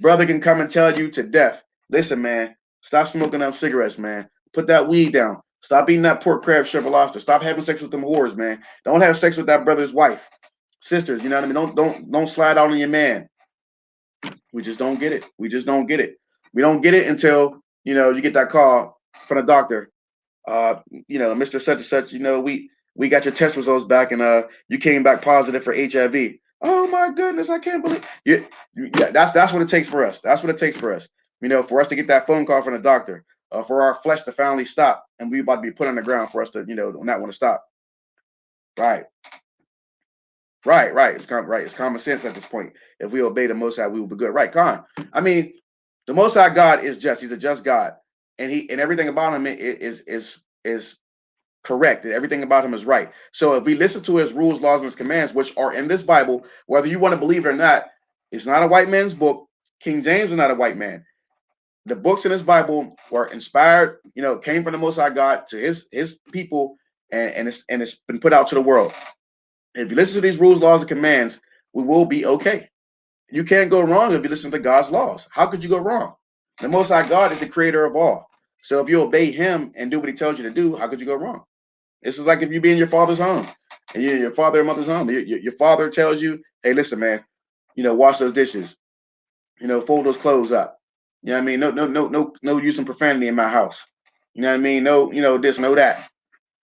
Brother can come and tell you to death. Listen, man, stop smoking them cigarettes, man. Put that weed down. Stop eating that pork, crab, shrimp, or lobster. Stop having sex with them whores, man. Don't have sex with that brother's wife. Sisters, you know what I mean? Don't slide out on your man. We just don't get it. We just don't get it. We don't get it until, you get that call from the doctor. Mr. Such and such, we got your test results back, and you came back positive for HIV. Oh my goodness, I can't believe. Yeah, that's what it takes for us. That's what it takes for us. For us to get that phone call from the doctor, for our flesh to finally stop, and we about to be put on the ground for us to, not want to stop. Right. It's common sense at this point. If we obey the Most High, we will be good. Right, Khan. I mean, the Most High God is just. He's a just God, and everything about him is correct. Everything about him is right. So if we listen to his rules, laws, and his commands, which are in this Bible, whether you want to believe it or not, it's not a white man's book. King James is not a white man. The books in this Bible were inspired, came from the Most High God to his people, and it's been put out to the world. If you listen to these rules, laws, and commands, we will be okay. You can't go wrong if you listen to God's laws. How could you go wrong? The Most High God is the creator of all. So if you obey him and do what he tells you to do, how could you go wrong? This is like if you be in your father's home and you're in your father and mother's home. Your father tells you, hey, listen, man, wash those dishes, fold those clothes up. You know what I mean? No using profanity in my house. You know what I mean? No, this, no that.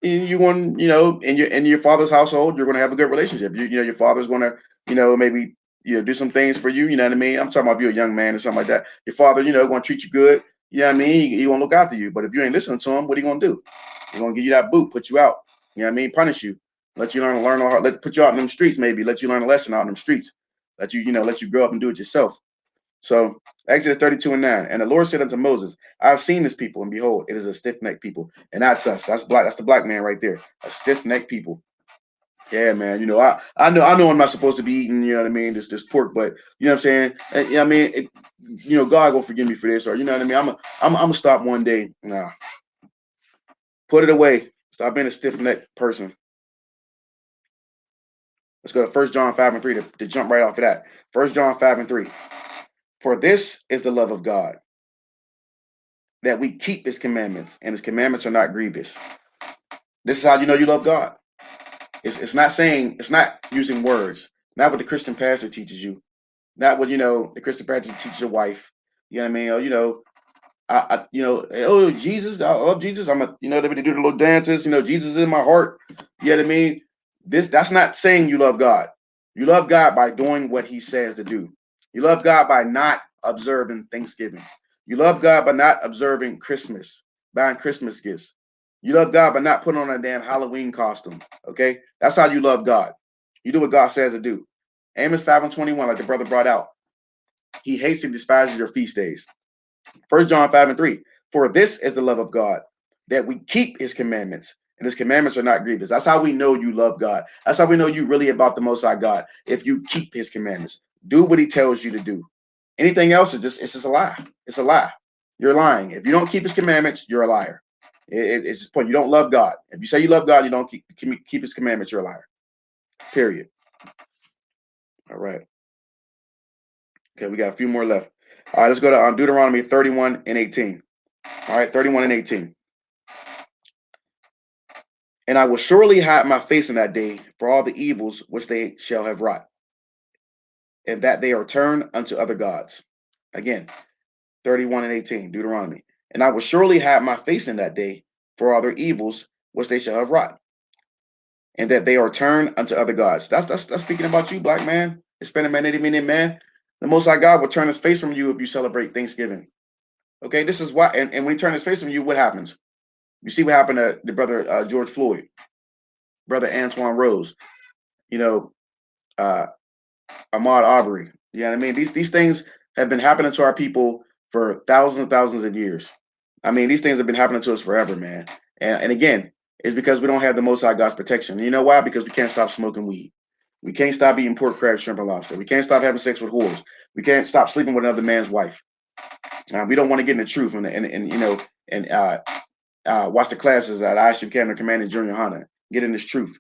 You want, in your father's household, you're going to have a good relationship. Your father's going to, maybe, do some things for you. You know what I mean? I'm talking about if you're a young man or something like that. Your father, going to treat you good. You know what I mean? He going to look after you. But if you ain't listening to him, what are you going to do? He's going to give you that boot, put you out. You know what I mean? Punish you. Let you learn, put you out in them streets, maybe. Let you learn a lesson out in them streets. Let you grow up and do it yourself. So Exodus 32:9. And the Lord said unto Moses, I have seen this people, and behold, it is a stiff-necked people. And that's us. That's black. That's the black man right there. A stiff-necked people. Yeah, man. I know I'm not supposed to be eating, you know what I mean, this pork, but you know what I'm saying? And, I mean, God gonna forgive me for this, or you know what I mean? I'm gonna stop one day. Nah. Put it away. Stop being a stiff-necked person. Let's go to 1 John 5:3 to jump right off of that. 1 John 5:3. For this is the love of God, that we keep his commandments, and his commandments are not grievous. This is how you know you love God. It's not using words, not what the Christian pastor teaches you, not what the Christian pastor teaches your wife. You know what I mean? Or oh Jesus, I love Jesus. They do the little dances. Jesus is in my heart. You know what I mean? That's not saying you love God. You love God by doing what he says to do. You love God by not observing Thanksgiving. You love God by not observing Christmas, buying Christmas gifts. You love God by not putting on a damn Halloween costume. Okay? That's how you love God. You do what God says to do. Amos 5:21, like the brother brought out. He hates and despises your feast days. 1 John 5:3. For this is the love of God, that we keep his commandments, and his commandments are not grievous. That's how we know you love God. That's how we know you really about the Most High God. If you keep his commandments, do what he tells you to do. Anything else it's just a lie. It's a lie. You're lying. If you don't keep his commandments, you're a liar. It's just point. You don't love God. If you say you love God, you don't keep his commandments, you're a liar. Period. All right. Okay, we got a few more left. All right, let's go to Deuteronomy 31:18. All right, 31:18. And I will surely hide my face in that day for all the evils which they shall have wrought, and that they are turned unto other gods. Again, 31:18, Deuteronomy. And I will surely hide my face in that day for all their evils which they shall have wrought, and that they are turned unto other gods. That's speaking about you, black man, Hispanic man, Native Indian man. The Most High God will turn his face from you if you celebrate Thanksgiving. Okay, this is why. And when he turns his face from you, what happens? You see what happened to the brother George Floyd. Brother Antoine Rose, you know, Ahmaud Arbery. You know what I mean? These things have been happening to our people for thousands and thousands of years. I mean, these things have been happening to us forever, man. And again, it's because we don't have the Most High God's protection. And you know why? Because we can't stop smoking weed. We can't stop eating pork, crab, shrimp, and lobster. We can't stop having sex with whores. We can't stop sleeping with another man's wife. We don't want to get in the truth and you know and watch the classes at I Should Become a Commanding Junior Hana. Get in this truth.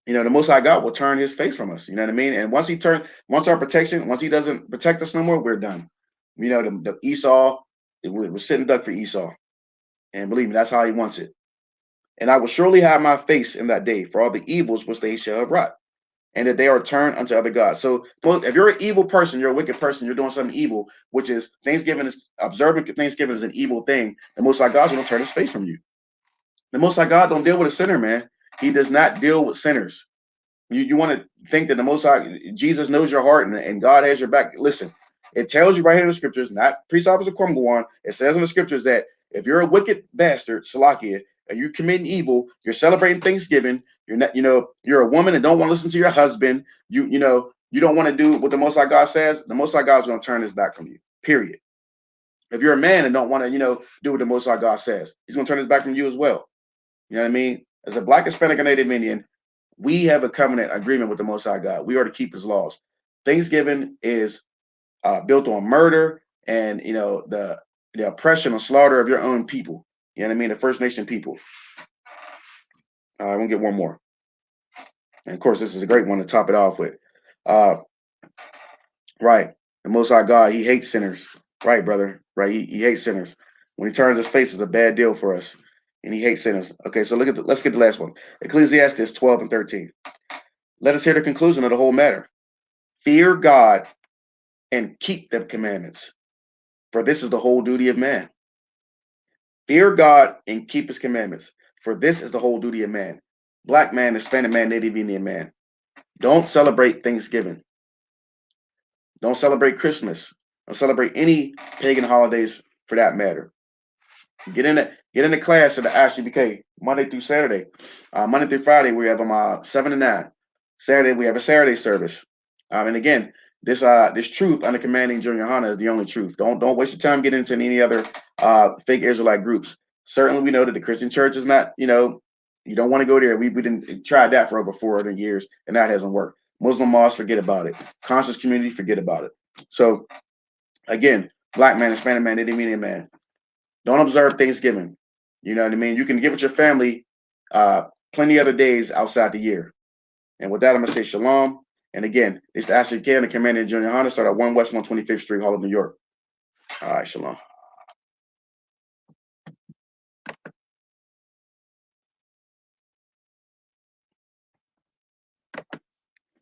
You know, the Most High God will turn His face from us. You know what I mean? And once our protection, once He doesn't protect us no more, we're done. You know, the Esau, we're sitting duck for Esau, and believe me, that's how he wants it. And I will surely hide my face in that day for all the evils which they shall have wrought, and that they are turned unto other gods. So, if you're an evil person, you're a wicked person, you're doing something evil, which is Thanksgiving is observing Thanksgiving is an evil thing. The Most High God's going to turn His face from you. The Most High God don't deal with a sinner, man. He does not deal with sinners. You want to think that the Most High, Jesus knows your heart and God has your back. Listen, it tells you right here in the scriptures, not priest officer Kwamgwan. It says in the scriptures that if you're a wicked bastard, Salakia, and you're committing evil, you're celebrating Thanksgiving, you're not, you know, you're a woman and don't want to listen to your husband, you know, you don't want to do what the Most High God says, the Most High God is going to turn His back from you, period. If you're a man and don't want to, you know, do what the Most High God says, He's going to turn His back from you as well. You know what I mean? As a Black, Hispanic, and Native Indian, we have a covenant agreement with the Most High God. We are to keep His laws. Thanksgiving is built on murder and, you know, the oppression and slaughter of your own people. You know what I mean? The First Nation people. I'm going to get one more. And, of course, this is a great one to top it off with. Right. The Most High God, He hates sinners. Right, brother. Right. He hates sinners. When He turns His face, it's a bad deal for us. And He hates sinners. Okay, so let's get the last one. Ecclesiastes 12 and 13. Let us hear the conclusion of the whole matter. Fear God and keep the commandments, for this is the whole duty of man. Fear God and keep His commandments, for this is the whole duty of man. Black man, Hispanic man, Native Indian man. Don't celebrate Thanksgiving. Don't celebrate Christmas. Don't celebrate any pagan holidays for that matter. Get in the class at the ICBK Monday through Saturday. Monday through Friday we have them 7 to 9. Saturday we have a Saturday service. And again, this truth under commanding Junior Hana is the only truth. Don't waste your time getting into any other fake Israelite groups. Certainly, we know that the Christian church is not. You know, you don't want to go there. We didn't try that for over 400 years, and that hasn't worked. Muslim mosques, forget about it. Conscious community, forget about it. So, again, Black man, Hispanic man, Native Indian man. Don't observe Thanksgiving. You know what I mean? You can give it your family plenty other days outside the year. And with that, I'm going to say shalom. And again, it's Ashley K, the Commander in Junior Honda, start at 1 West 125th Street, Harlem, New York. All right, shalom.